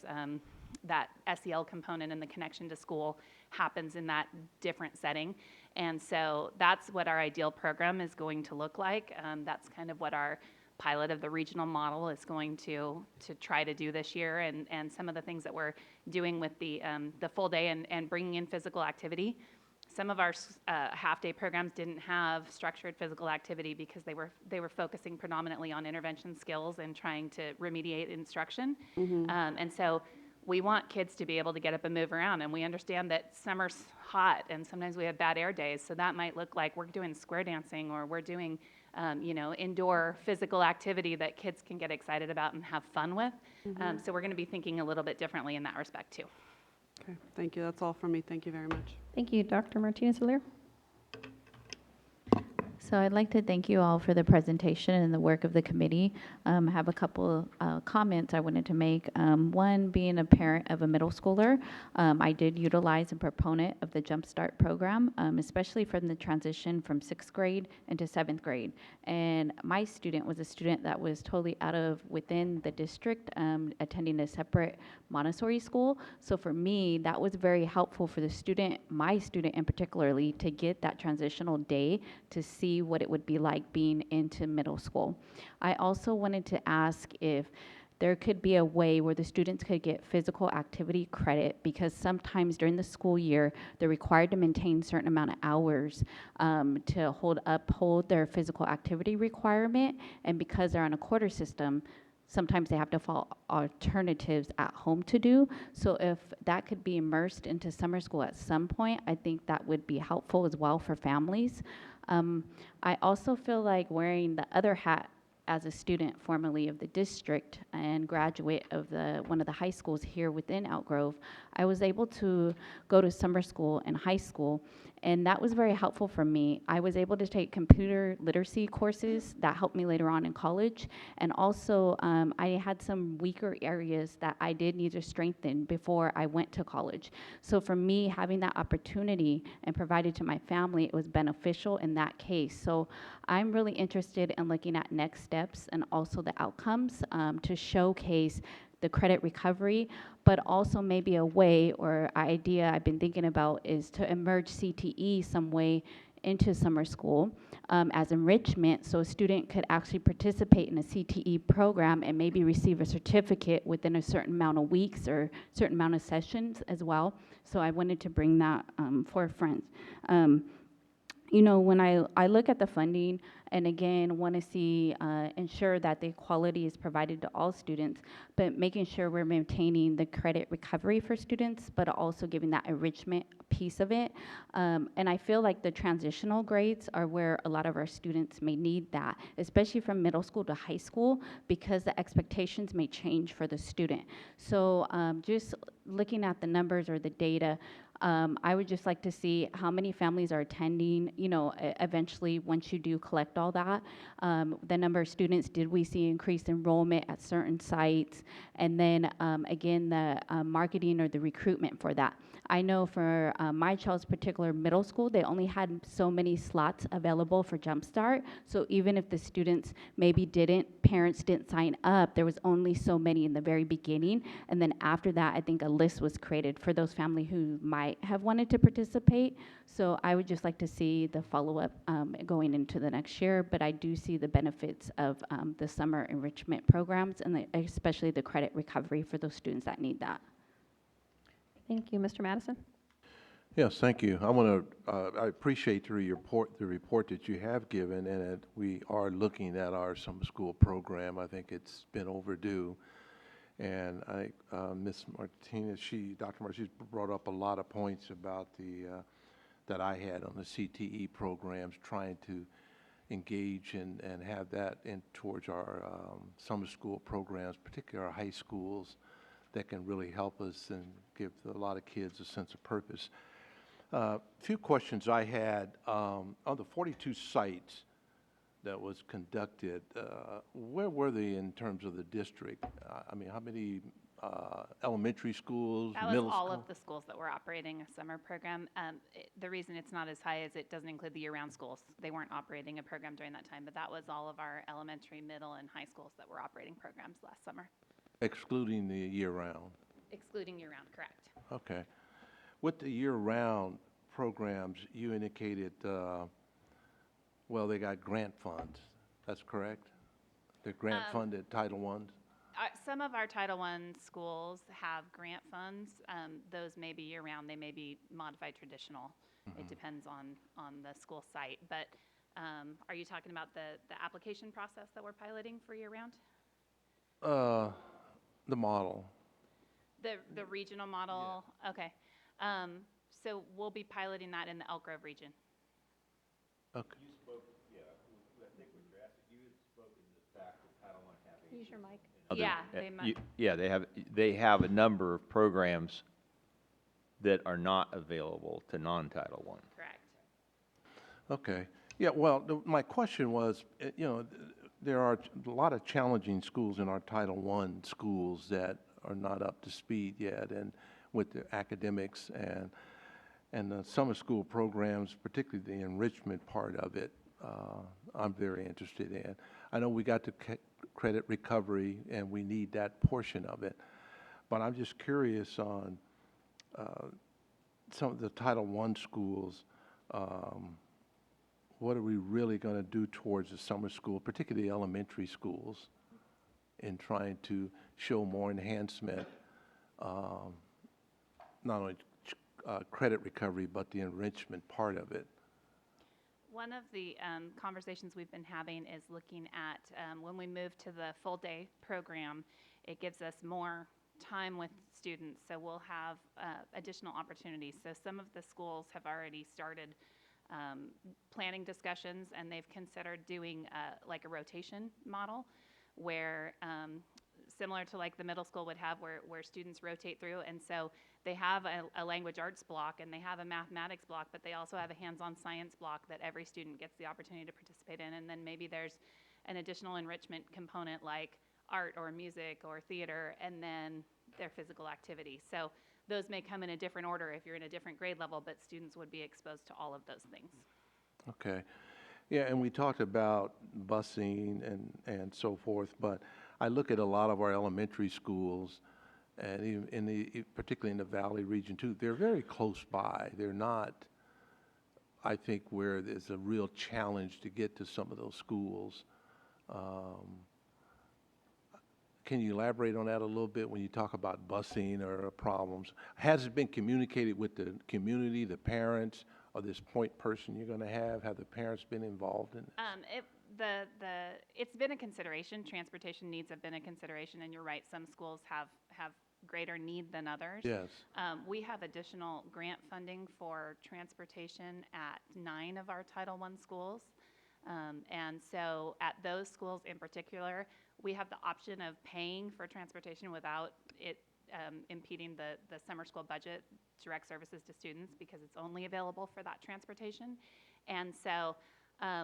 that SEL component and the connection to school happens in that different setting. And so that's what our ideal program is going to look like. That's kind of what our pilot of the regional model is going to try to do this year, and some of the things that we're doing with the full day and bringing in physical activity. Some of our half-day programs didn't have structured physical activity because they were focusing predominantly on intervention skills and trying to remediate instruction. And so we want kids to be able to get up and move around, and we understand that summer's hot and sometimes we have bad air days, so that might look like we're doing square dancing, or we're doing you know, indoor physical activity that kids can get excited about and have fun with. So we're going to be thinking a little bit differently in that respect too. Okay, thank you. That's all from me. Thank you very much. Thank you, Dr. Martinez-Hilaire. So I'd like to thank you all for the presentation and the work of the committee. I have a couple comments I wanted to make. One, being a parent of a middle schooler, I did utilize a proponent of the Jump Start program, especially from the transition from 6th grade into 7th grade. And my student was a student that was totally within the district, attending a separate Montessori school. So for me, that was very helpful for the student, my student in particularly, to get that transitional day to see what it would be like being into middle school. I also wanted to ask if there could be a way where the students could get physical activity credit, because sometimes during the school year, they're required to maintain a certain amount of hours to uphold their physical activity requirement, and because they're on a quarter system, sometimes they have to follow alternatives at home to do. So if that could be immersed into summer school at some point, I think that would be helpful as well for families. I also feel like wearing the other hat as a student formerly of the district and graduate of one of the high schools here within Elk Grove, I was able to go to summer school and high school, and that was very helpful for me. I was able to take computer literacy courses that helped me later on in college, and also I had some weaker areas that I did need to strengthen before I went to college. So for me, having that opportunity and provided to my family, it was beneficial in that case. So I'm really interested in looking at next steps and also the outcomes to showcase the credit recovery, but also maybe a way or idea I've been thinking about is to emerge CTE some way into summer school as enrichment, so a student could actually participate in a CTE program and maybe receive a certificate within a certain amount of weeks or certain amount of sessions as well. So I wanted to bring that forefront. You know, when I look at the funding, and again, want to see, ensure that the equality is provided to all students, but making sure we're maintaining the credit recovery for students, but also giving that enrichment piece of it. And I feel like the transitional grades are where a lot of our students may need that, especially from middle school to high school, because the expectations may change for the student. So just looking at the numbers or the data, I would just like to see how many families are attending, you know, eventually once you do collect all that, the number of students, did we see increased enrollment at certain sites, and then again, the marketing or the recruitment for that. I know for my child's particular middle school, they only had so many slots available for Jumpstart, so even if the students maybe parents didn't sign up, there was only so many in the very beginning, and then after that, I think a list was created for those families who might have wanted to participate. So I would just like to see the follow-up going into the next year, but I do see the benefits of the summer enrichment programs and especially the credit recovery for those students that need that. Thank you. Mr. Madison? Yes, thank you. I appreciate the report that you have given, and that we are looking at our summer school program. I think it's been overdue. And Ms. Martinez, Dr. Martinez brought up a lot of points about that I had on the CTE programs, trying to engage and have that towards our summer school programs, particularly our high schools, that can really help us and give a lot of kids a sense of purpose. A few questions I had on the 42 sites that was conducted, where were they in terms of the district? I mean, how many elementary schools, That was middle all school? of the schools that were operating a summer program. The reason it's not as high is it doesn't include the year-round schools. They weren't operating a program during that time, but that was all of our elementary, middle, and high schools that were operating programs last summer. Excluding the year-round? Excluding year-round, correct. Okay. With the year-round programs, you indicated, well, they got grant funds. That's correct? They're grant-funded Title I? Some of our Title I schools have grant funds. Those may be year-round. They may be modified traditional. It depends on the school site. But are you talking about the application process that we're piloting for year-round? The model. The regional model? Yeah. Okay. So we'll be piloting that in the Elk Grove region. Okay. You spoke, yeah, I think what you're asking, you had spoken to the fact that Title I have Use your mic. they have a number of programs that are not available to non-Title I. Correct. Okay. Yeah, well, my question was, you know, there are a lot of challenging schools in our Title I schools that are not up to speed yet, and with the academics and the summer school programs, particularly the enrichment part of it, I'm very interested in. I know we got the credit recovery, and we need that portion of it, but I'm just curious on some of the Title I schools. What are we really going to do towards the summer school, particularly elementary schools, in trying to show more enhancement, not only credit recovery, but the enrichment part of it? One of the conversations we've been having is looking at when we move to the full-day program, it gives us more time with students, so we'll have additional opportunities. So some of the schools have already started planning discussions, and they've considered doing like a rotation model where similar to like the middle school would have where students rotate through. And so they have a language arts block and they have a mathematics block, but they also have a hands-on science block that every student gets the opportunity to participate in. And then maybe there's an additional enrichment component like art or music or theater, and then their physical activity. So those may come in a different order if you're in a different grade level, but students would be exposed to all of those things. Okay. Yeah, and we talked about busing and so forth, but I look at a lot of our elementary schools, and even particularly in the Valley region too, they're very close by. They're not, I think, where there's a real challenge to get to some of those schools. Can you elaborate on that a little bit when you talk about busing or problems? Has it been communicated with the community, the parents, or this point person you're going to have? Have the parents been involved in this? It's been a consideration. Transportation needs have been a consideration, and you're right, some schools have greater need than others. Yes. We have additional grant funding for transportation at 9 of our Title I schools. And so at those schools in particular, we have the option of paying for transportation without it impeding the summer school budget, direct services to students, because it's only available for that transportation. And so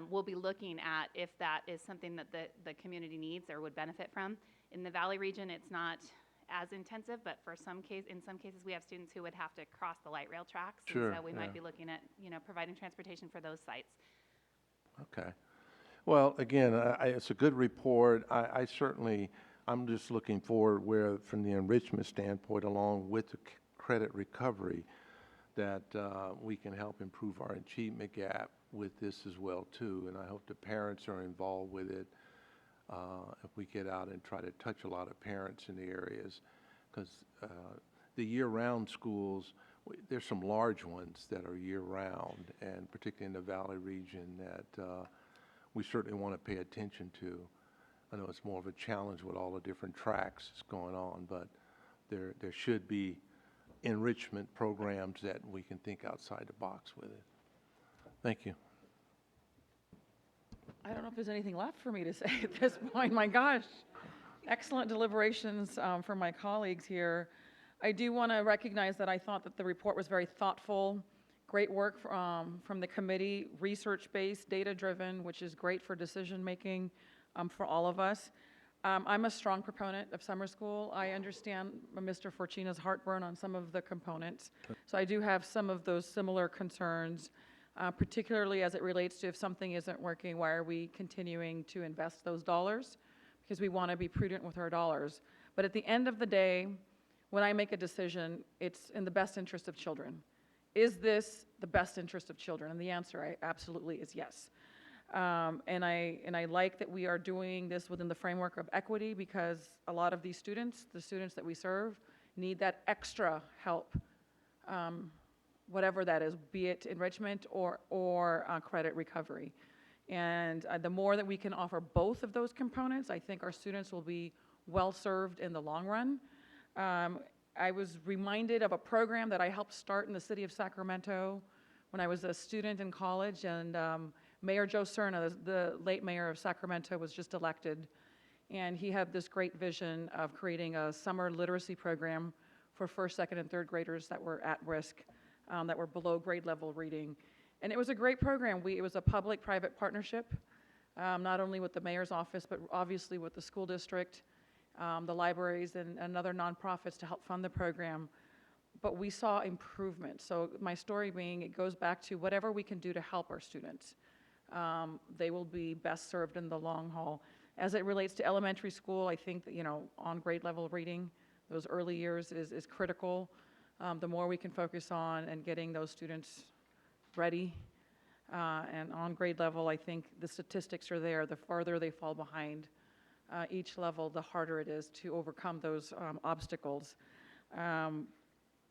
we'll be looking at if that is something that the community needs or would benefit from. In the Valley region, it's not as intensive, but in some cases we have students who would have to cross the light rail tracks. Sure, and so we yeah. might be looking at providing transportation for those sites. Okay. Well, again, it's a good report. I'm just looking forward where, from the enrichment standpoint, along with the credit recovery, that we can help improve our achievement gap with this as well, too. And I hope the parents are involved with it. If we get out and try to touch a lot of parents in the areas, because the year-round schools, there's some large ones that are year-round, and particularly in the Valley region that we certainly want to pay attention to. I know it's more of a challenge with all the different tracks that's going on, but there should be enrichment programs that we can think outside the box with it. Thank you. I don't know if there's anything left for me to say at this point. My gosh, excellent deliberations from my colleagues here. I do want to recognize that I thought that the report was very thoughtful, great work from the committee, research-based, data-driven, which is great for decision-making for all of us. I'm a strong proponent of summer school. I understand Mr. Forcina's heartburn on some of the components. So I do have some of those similar concerns, particularly as it relates to if something isn't working, why are we continuing to invest those dollars? Because we want to be prudent with our dollars. But at the end of the day, when I make a decision, it's in the best interest of children. Is this the best interest of children? And the answer absolutely is yes. And I like that we are doing this within the framework of equity, because a lot of these students, the students that we serve, need that extra help, whatever that is, be it enrichment or credit recovery. And the more that we can offer both of those components, I think our students will be well served in the long run. I was reminded of a program that I helped start in the city of Sacramento when I was a student in college, and Mayor Joe Cerna, the late mayor of Sacramento, was just elected, and he had this great vision of creating a summer literacy program for first, second, and third graders that were at risk, that were below grade level reading. And it was a great program. It was a public-private partnership, not only with the mayor's office, but obviously with the school district, the libraries, and other nonprofits to help fund the program. But we saw improvement. So my story being, it goes back to whatever we can do to help our students. They will be best served in the long haul. As it relates to elementary school, I think that, on grade level reading, those early years is critical. The more we can focus on and getting those students ready and on grade level, I think the statistics are there. The farther they fall behind each level, the harder it is to overcome those obstacles.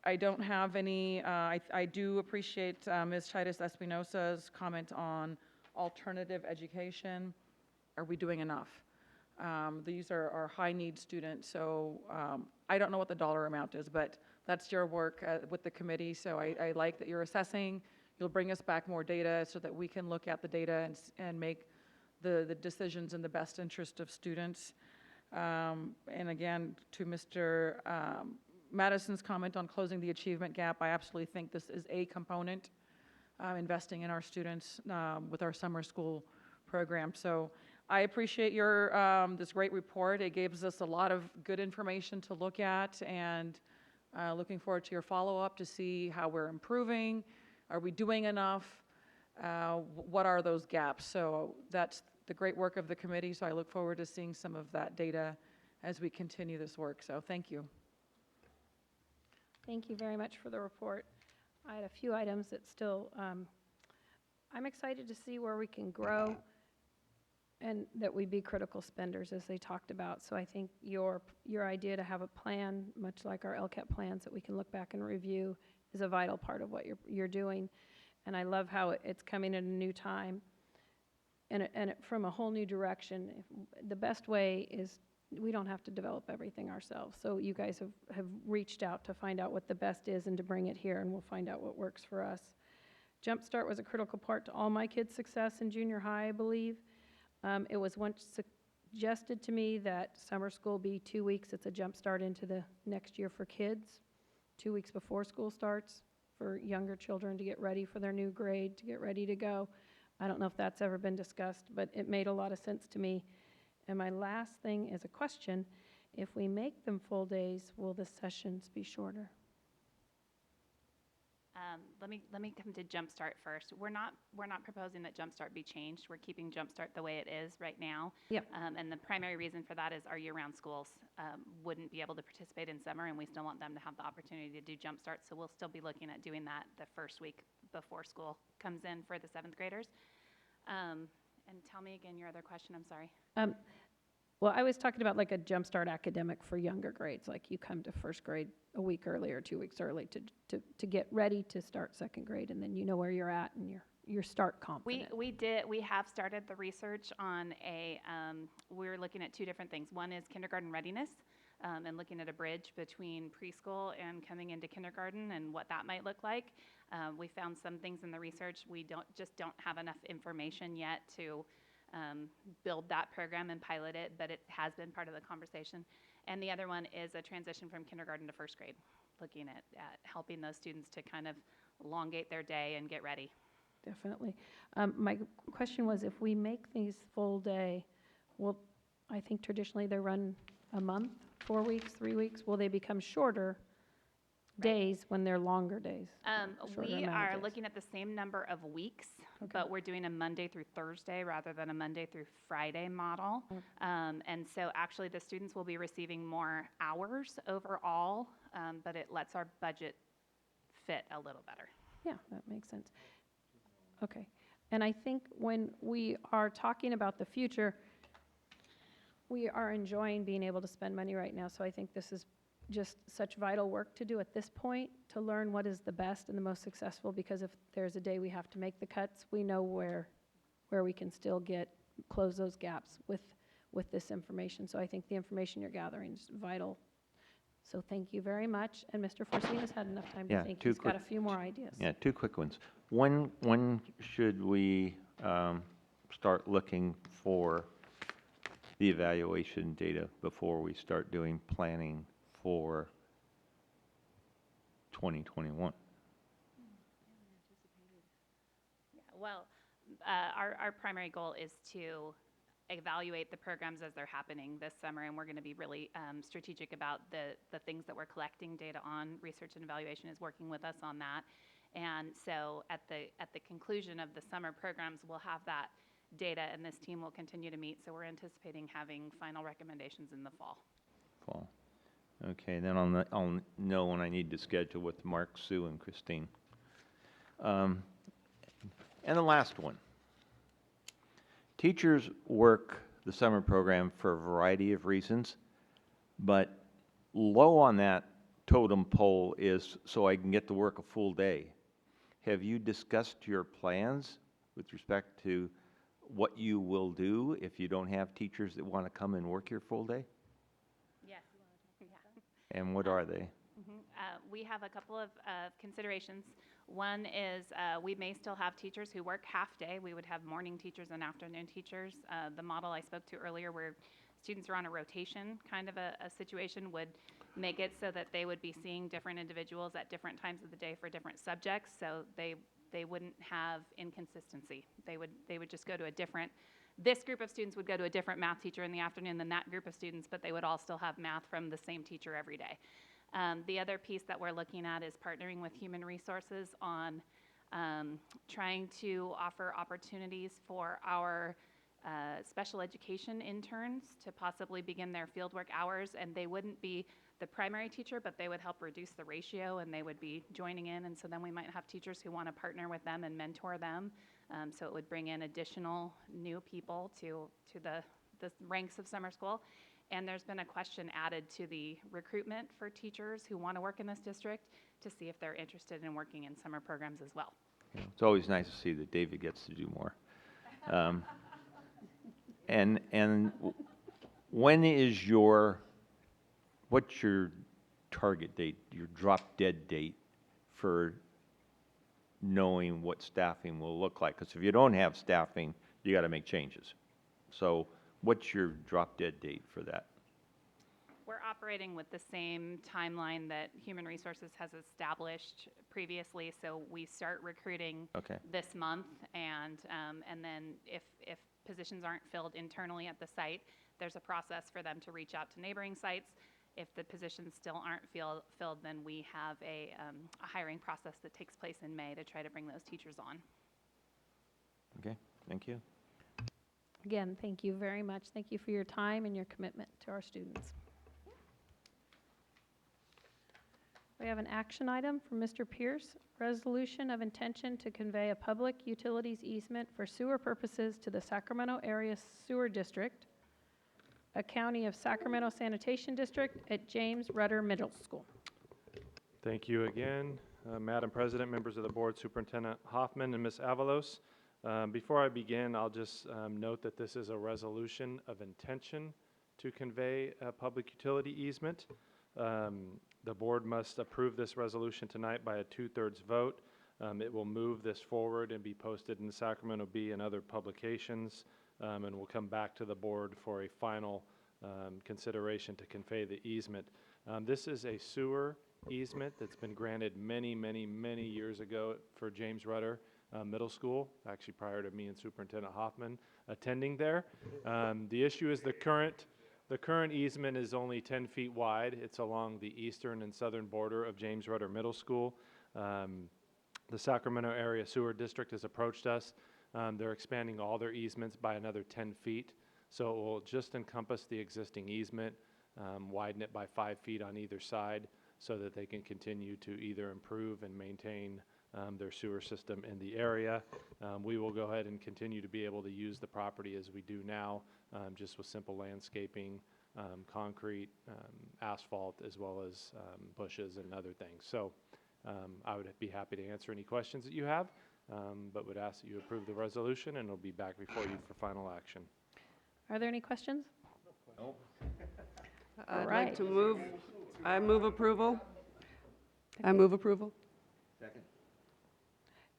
I don't have any, I do appreciate Ms. Chaitis Espinosa's comment on alternative education. Are we doing enough? These are high-need students, so I don't know what the dollar amount is, but that's your work with the committee, so I like that you're assessing, you'll bring us back more data so that we can look at the data and make the decisions in the best interest of students. And again, to Mr. Madison's comment on closing the achievement gap, I absolutely think this is a component, investing in our students with our summer school program. So I appreciate your this great report. It gives us a lot of good information to look at, and looking forward to your follow-up to see how we're improving. Are we doing enough? What are those gaps? So that's the great work of the committee, so I look forward to seeing some of that data as we continue this work. So thank you. Thank you very much for the report. I had a few items that still, I'm excited to see where we can grow and that we be critical spenders, as they talked about. So I think your idea to have a plan, much like our LCAP plans that we can look back and review, is a vital part of what you're doing. And I love how it's coming at a new time and from a whole new direction. The best way is we don't have to develop everything ourselves. So you guys have reached out to find out what the best is and to bring it here, and we'll find out what works for us. Jumpstart was a critical part to all my kids' success in junior high, I believe. It was once suggested to me that summer school be 2 weeks. It's a jump start into the next year for kids, 2 weeks before school starts for younger children to get ready for their new grade, to get ready to go. I don't know if that's ever been discussed, but it made a lot of sense to me. And my last thing is a question. If we make them full days, will the sessions be shorter? Let me come to Jumpstart first. We're not proposing that Jumpstart be changed. We're keeping Jumpstart the way it is right now. Yep. And the primary reason for that is our year-round schools wouldn't be able to participate in summer, and we still want them to have the opportunity to do Jumpstart. So we'll still be looking at doing that the first week before school comes in for the 7th graders. And tell me again your other question. I'm sorry. Well, I was talking about like a Jumpstart academic for younger grades, like you come to first grade a week early or 2 weeks early to get ready to start second grade, and then you know where you're at and you're start confident. We have started the research on we're looking at 2 different things. One is kindergarten readiness, and looking at a bridge between preschool and coming into kindergarten and what that might look like. We found some things in the research. We don't have enough information yet to build that program and pilot it, but it has been part of the conversation. And the other one is a transition from kindergarten to first grade, looking at helping those students to kind of elongate their day and get ready. Definitely. My question was, if we make these full day, well, I think traditionally they run a month, 4 weeks, 3 weeks. Will they become shorter days when they're longer days? We are looking at the same number of weeks, but we're doing a Monday through Thursday rather than a Monday through Friday model. And so actually the students will be receiving more hours overall, but it lets our budget fit a little better. Yeah, that makes sense. Okay. And I think when we are talking about the future, we are enjoying being able to spend money right now. So I think this is just such vital work to do at this point to learn what is the best and the most successful, because if there's a day we have to make the cuts, we know where we can still close those gaps with this information. So I think the information you're gathering is vital. So thank you very much. And Mr. Forcina's had enough time to think. He's got a few more ideas. Yeah, 2 quick ones. When should we start looking for the evaluation data before we start doing planning for 2021? Yeah, well, our primary goal is to evaluate the programs as they're happening this summer, and we're going to be really strategic about the things that we're collecting data on. Research and Evaluation is working with us on that. And so at the conclusion of the summer programs, we'll have that data, and this team will continue to meet. So we're anticipating having final recommendations in the fall. Fall. Okay, then I'll know when I need to schedule with Mark, Sue, and Christine. And the last one. Teachers work the summer program for a variety of reasons, but low on that totem pole is so I can get to work a full day. Have you discussed your plans with respect to what you will do if you don't have teachers that want to come and work your full day? Yes. Yeah. And what are they? We have a couple of considerations. One is we may still have teachers who work half-day. We would have morning teachers and afternoon teachers. The model I spoke to earlier where students are on a rotation kind of a situation would make it so that they would be seeing different individuals at different times of the day for different subjects, so they wouldn't have inconsistency. They would just go to a different, this group of students would go to a different math teacher in the afternoon than that group of students, but they would all still have math from the same teacher every day. The other piece that we're looking at is partnering with human resources on trying to offer opportunities for our special education interns to possibly begin their fieldwork hours, and they wouldn't be the primary teacher, but they would help reduce the ratio and they would be joining in, and so then we might have teachers who want to partner with them and mentor them, so it would bring in additional new people to the ranks of summer school. And there's been a question added to the recruitment for teachers who want to work in this district to see if they're interested in working in summer programs as well. Yeah, it's always nice to see that David gets to do more. And when is what's your target date, your drop dead date for knowing what staffing will look like? Because if you don't have staffing, you got to make changes. So what's your drop dead date for that? We're operating with the same timeline that Human Resources has established previously. So we start recruiting this month, and then if positions aren't filled internally at the site, there's a process for them to reach out to neighboring sites. If the positions still aren't filled, then we have a hiring process that takes place in May to try to bring those teachers on. Okay, thank you. Again, thank you very much. Thank you for your time and your commitment to our students. We have an action item from Mr. Pierce, resolution of intention to convey a public utilities easement for sewer purposes to the Sacramento Area Sewer District, a County of Sacramento Sanitation District at James Rutter Middle School. Thank you again, Madam President, members of the board, Superintendent Hoffman and Ms. Avalos. Before I begin, I'll just note that this is a resolution of intention to convey a public utility easement. The board must approve this resolution tonight by a 2/3 vote. It will move this forward and be posted in the Sacramento Bee and other publications, and we'll come back to the board for a final consideration to convey the easement. This is a sewer easement that's been granted many, many, many years ago for James Rutter Middle School, actually prior to me and Superintendent Hoffman attending there. The issue is the current easement is only 10 feet wide. It's along the eastern and southern border of James Rutter Middle School. The Sacramento Area Sewer District has approached us. They're expanding all their easements by another 10 feet. So it will just encompass the existing easement, widen it by 5 feet on either side so that they can continue to either improve and maintain their sewer system in the area. We will go ahead and continue to be able to use the property as we do now, just with simple landscaping, concrete, asphalt, as well as bushes and other things. So I would be happy to answer any questions that you have, but would ask that you approve the resolution, and it'll be back before you for final action. Are there any questions? No. I'd right. like to move, I move approval. I move approval. Second.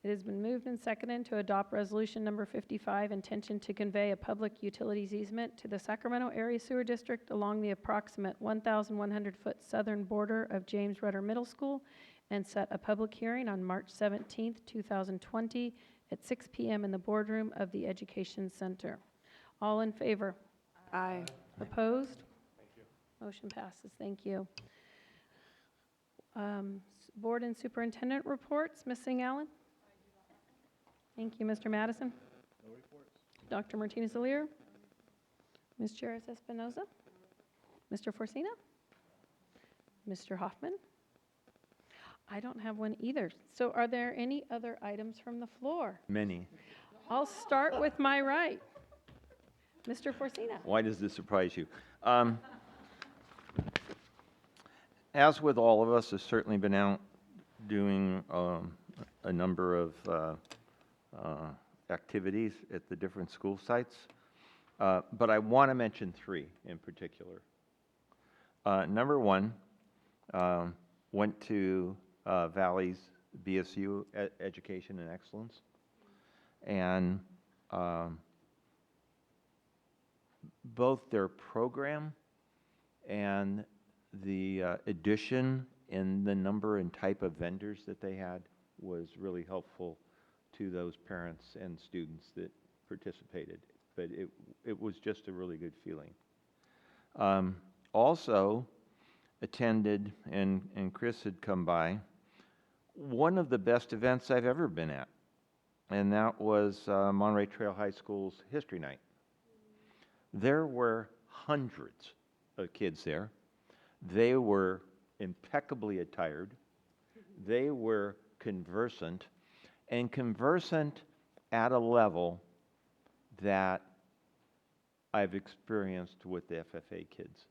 It has been moved and seconded to adopt resolution number 55, intention to convey a public utilities easement to the Sacramento Area Sewer District along the approximate 1,100-foot southern border of James Rutter Middle School, and set a public hearing on March 17th, 2020 at 6 p.m. in the boardroom of the Education Center. All in favor? Aye. Opposed? Thank you. Motion passes. Thank you. Board and superintendent reports. Ms. Singh Allen? Thank you, Mr. Madison. No reports. Dr. Martinez-Alier? Ms. Jerez-Espinoza? Mr. Forcina? Mr. Hoffman? I don't have one either. So are there any other items from the floor? Many. I'll start with my right. Mr. Forcina? Why does this surprise you? As with all of us, I've certainly been out doing a number of activities at the different school sites, but I want to mention 3 in particular. Number 1, went to Valley's BSU Education and Excellence. And both their program and the addition in the number and type of vendors that they had was really helpful to those parents and students that participated. But it was just a really good feeling. Also attended, and Chris had come by, one of the best events I've ever been at, and that was Monterey Trail High School's History Night. There were hundreds of kids there. They were impeccably attired. They were conversant, and conversant at a level that I've experienced with the FFA kids.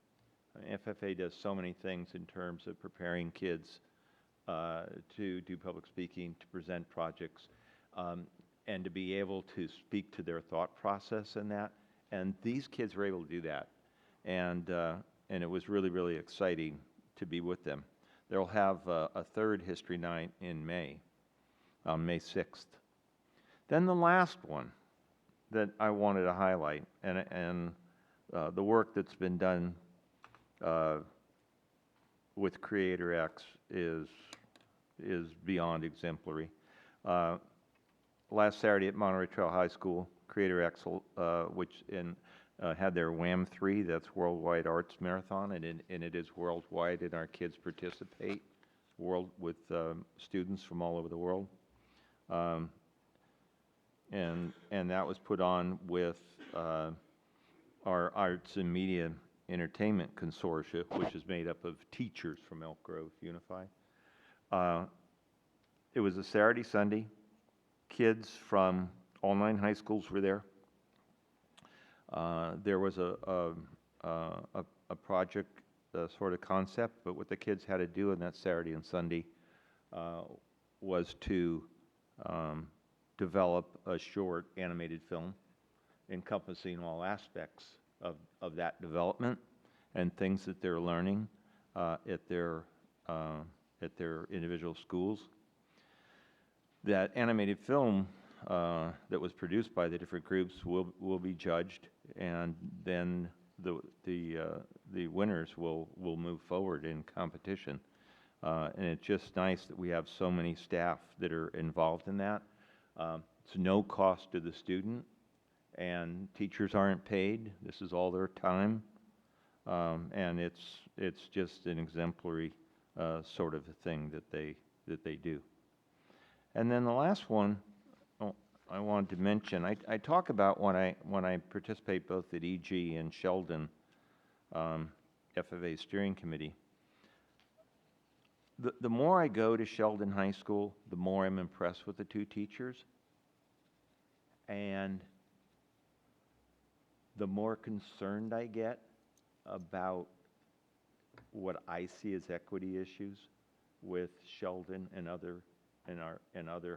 FFA does so many things in terms of preparing kids to do public speaking, to present projects, and to be able to speak to their thought process in that. And these kids were able to do that. And it was really, really exciting to be with them. They'll have a third History Night in May, on May 6th. Then the last one that I wanted to highlight, and the work that's been done with Creator X is beyond exemplary. Last Saturday at Monterey Trail High School, Creator X, which had their WAM3, that's Worldwide Arts Marathon, and it is worldwide, and our kids participate with students from all over the world. And that was put on with our Arts and Media Entertainment Consortia, which is made up of teachers from Elk Grove Unified. It was a Saturday, Sunday. Kids from all 9 high schools were there. There was a project sort of concept, but what the kids had to do on that Saturday and Sunday was to develop a short animated film encompassing all aspects of that development and things that they're learning at their individual schools. That animated film that was produced by the different groups will be judged, and then the winners will move forward in competition. And it's just nice that we have so many staff that are involved in that. It's no cost to the student, and teachers aren't paid. This is all their time, and it's just an exemplary sort of a thing that they do. And then the last one I wanted to mention, I talk about when I participate both at EG and Sheldon FFA Steering Committee. The more I go to Sheldon High School, the more I'm impressed with the 2 teachers, and the more concerned I get about what I see as equity issues with Sheldon and other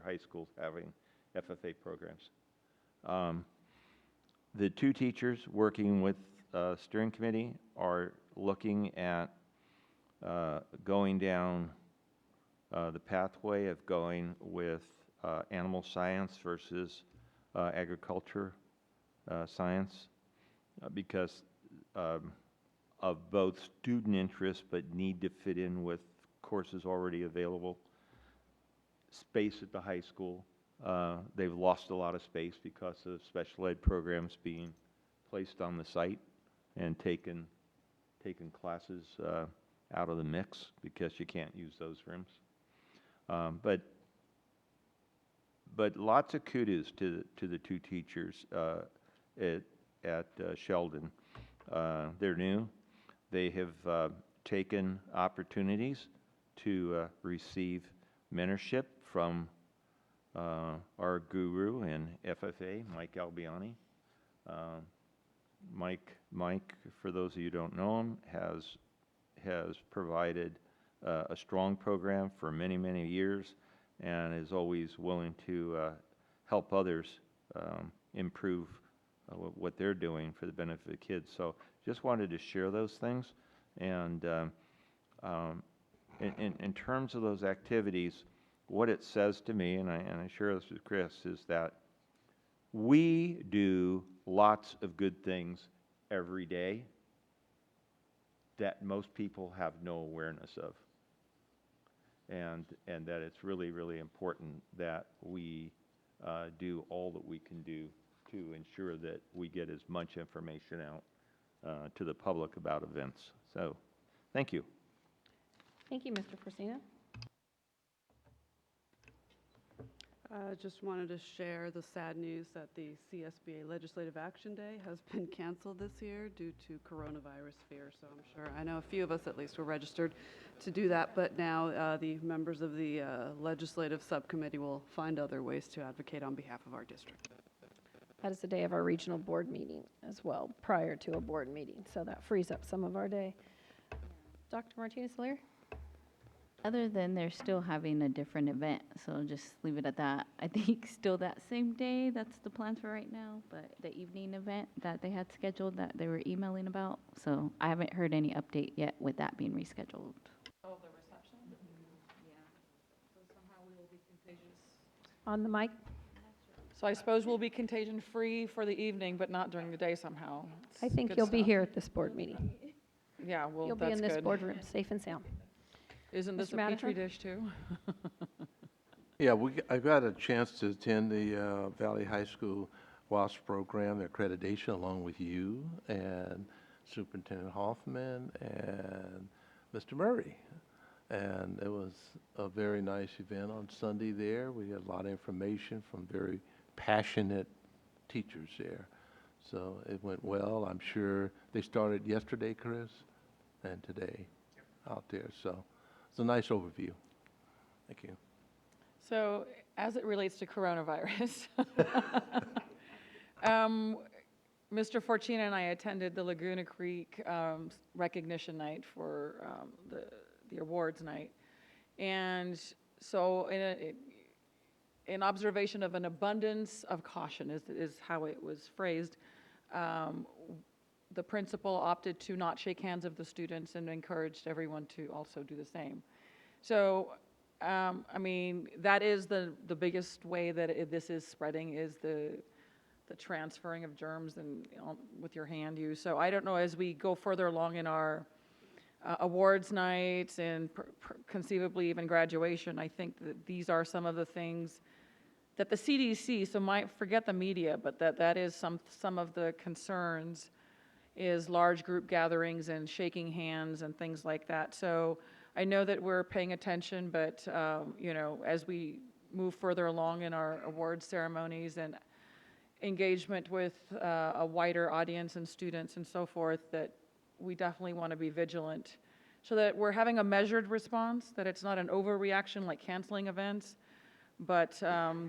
high schools having FFA programs. The 2 teachers working with steering committee are looking at going down the pathway of going with animal science versus agriculture science because of both student interest but need to fit in with courses already available. Space at the high school. They've lost a lot of space because of special ed programs being placed on the site and taken classes out of the mix because you can't use those rooms. But lots of kudos to the 2 teachers at Sheldon. They're new. They have taken opportunities to receive mentorship from our guru in FFA, Mike Albiani. Mike, for those of you who don't know him, has provided a strong program for many, many years and is always willing to help others improve what they're doing for the benefit of kids. So just wanted to share those things. And in terms of those activities, what it says to me, and I share this with Chris, is that we do lots of good things every day that most people have no awareness of. And that it's really, really important that we do all that we can do to ensure that we get as much information out to the public about events. So, thank you. Thank you, Mr. Forcina. Just wanted to share the sad news that the CSBA Legislative Action Day has been canceled this year due to coronavirus fear. So I'm sure, I know a few of us at least were registered to do that, but now the members of the Legislative Subcommittee will find other ways to advocate on behalf of our district. That is the day of our regional board meeting as well, prior to a board meeting, so that frees up some of our day. Dr. Martinez-Lear? Other than they're still having a different event, so just leave it at that. I think still that same day, that's the plans for right now, but the evening event that they had scheduled that they were emailing about, so I haven't heard any update yet with that being rescheduled. Oh, the reception? Yeah. So somehow we will be contagious. On the mic? So I suppose we'll be contagion-free for the evening, but not during the day somehow. I think Good you'll be stuff. here at this board meeting. Yeah, well, You'll be that's in this good. boardroom, safe and sound. Isn't this Mr. a petri Madifer? dish too? Yeah, I got a chance to attend the Valley High School WASP program, the accreditation, along with you and Superintendent Hoffman and Mr. Murray. And it was a very nice event on Sunday there. We had a lot of information from very passionate teachers there. So it went well. I'm sure they started yesterday, Chris, and today out there. So it's a nice overview. Thank you. So as it relates to coronavirus, Mr. Forcina and I attended the Laguna Creek recognition night for the awards night. And so in observation of an abundance of caution is how it was phrased, the principal opted to not shake hands of the students and encouraged everyone to also do the same. So, I mean, that is the biggest way that this is spreading is the transferring of germs and with your hand use. So I don't know, as we go further along in our awards nights and conceivably even graduation, I think that these are some of the things that the CDC, so might forget the media, but that is some of the concerns is large group gatherings and shaking hands and things like that. So I know that we're paying attention, but you know, as we move further along in our awards ceremonies and engagement with a wider audience and students and so forth, that we definitely want to be vigilant so that we're having a measured response, that it's not an overreaction like canceling events, but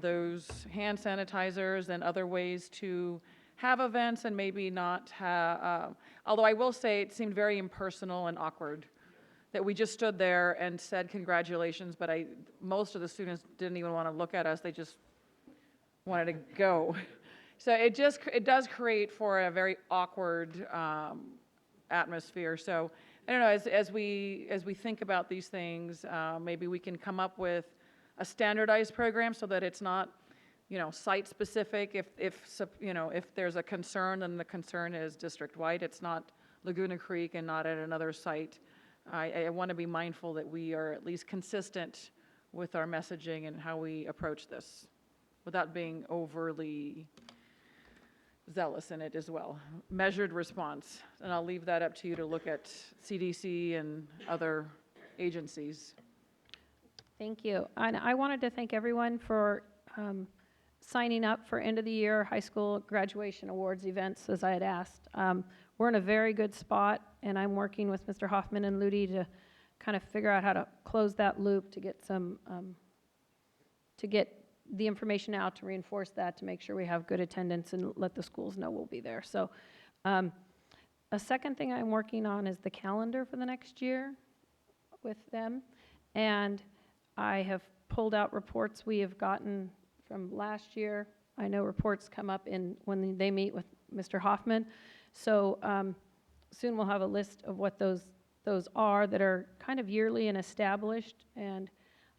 those hand sanitizers and other ways to have events and maybe not have, although I will say it seemed very impersonal and awkward that we just stood there and said congratulations, but most of the students didn't even want to look at us, they just wanted to go. So it does create for a very awkward atmosphere. So I don't know, as we think about these things, maybe we can come up with a standardized program so that it's not, you know, site specific. If there's a concern, then the concern is district wide. It's not Laguna Creek and not at another site. I want to be mindful that we are at least consistent with our messaging and how we approach this, without being overly zealous in it as well. Measured response, and I'll leave that up to you to look at CDC and other agencies. Thank you. And I wanted to thank everyone for signing up for end of the year high school graduation awards events, as I had asked. We're in a very good spot, and I'm working with Mr. Hoffman and Ludi to kind of figure out how to close that loop to get some, to get the information out, to reinforce that, to make sure we have good attendance and let the schools know we'll be there. So a second thing I'm working on is the calendar for the next year with them. And I have pulled out reports we have gotten from last year. I know reports come up when they meet with Mr. Hoffman. So soon we'll have a list of what those are that are kind of yearly and established. And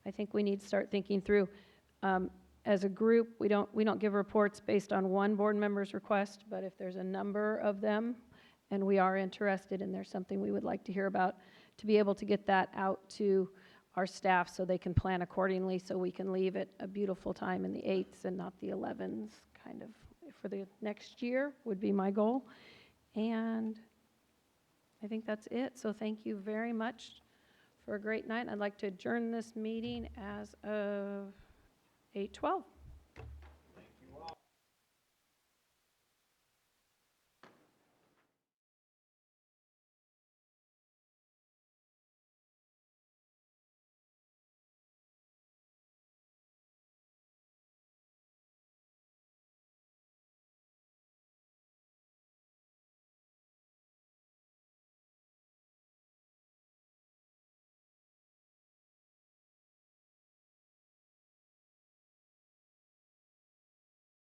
I think we need to start thinking through, as a group, we don't give reports based on one board member's request, but if there's a number of them and we are interested and there's something we would like to hear about, to be able to get that out to our staff so they can plan accordingly, so we can leave at a beautiful time in the 8s and not the 11s, kind of, for the next year would be my goal. And I think that's it. So thank you very much for a great night. I'd like to adjourn this meeting as of 8:12.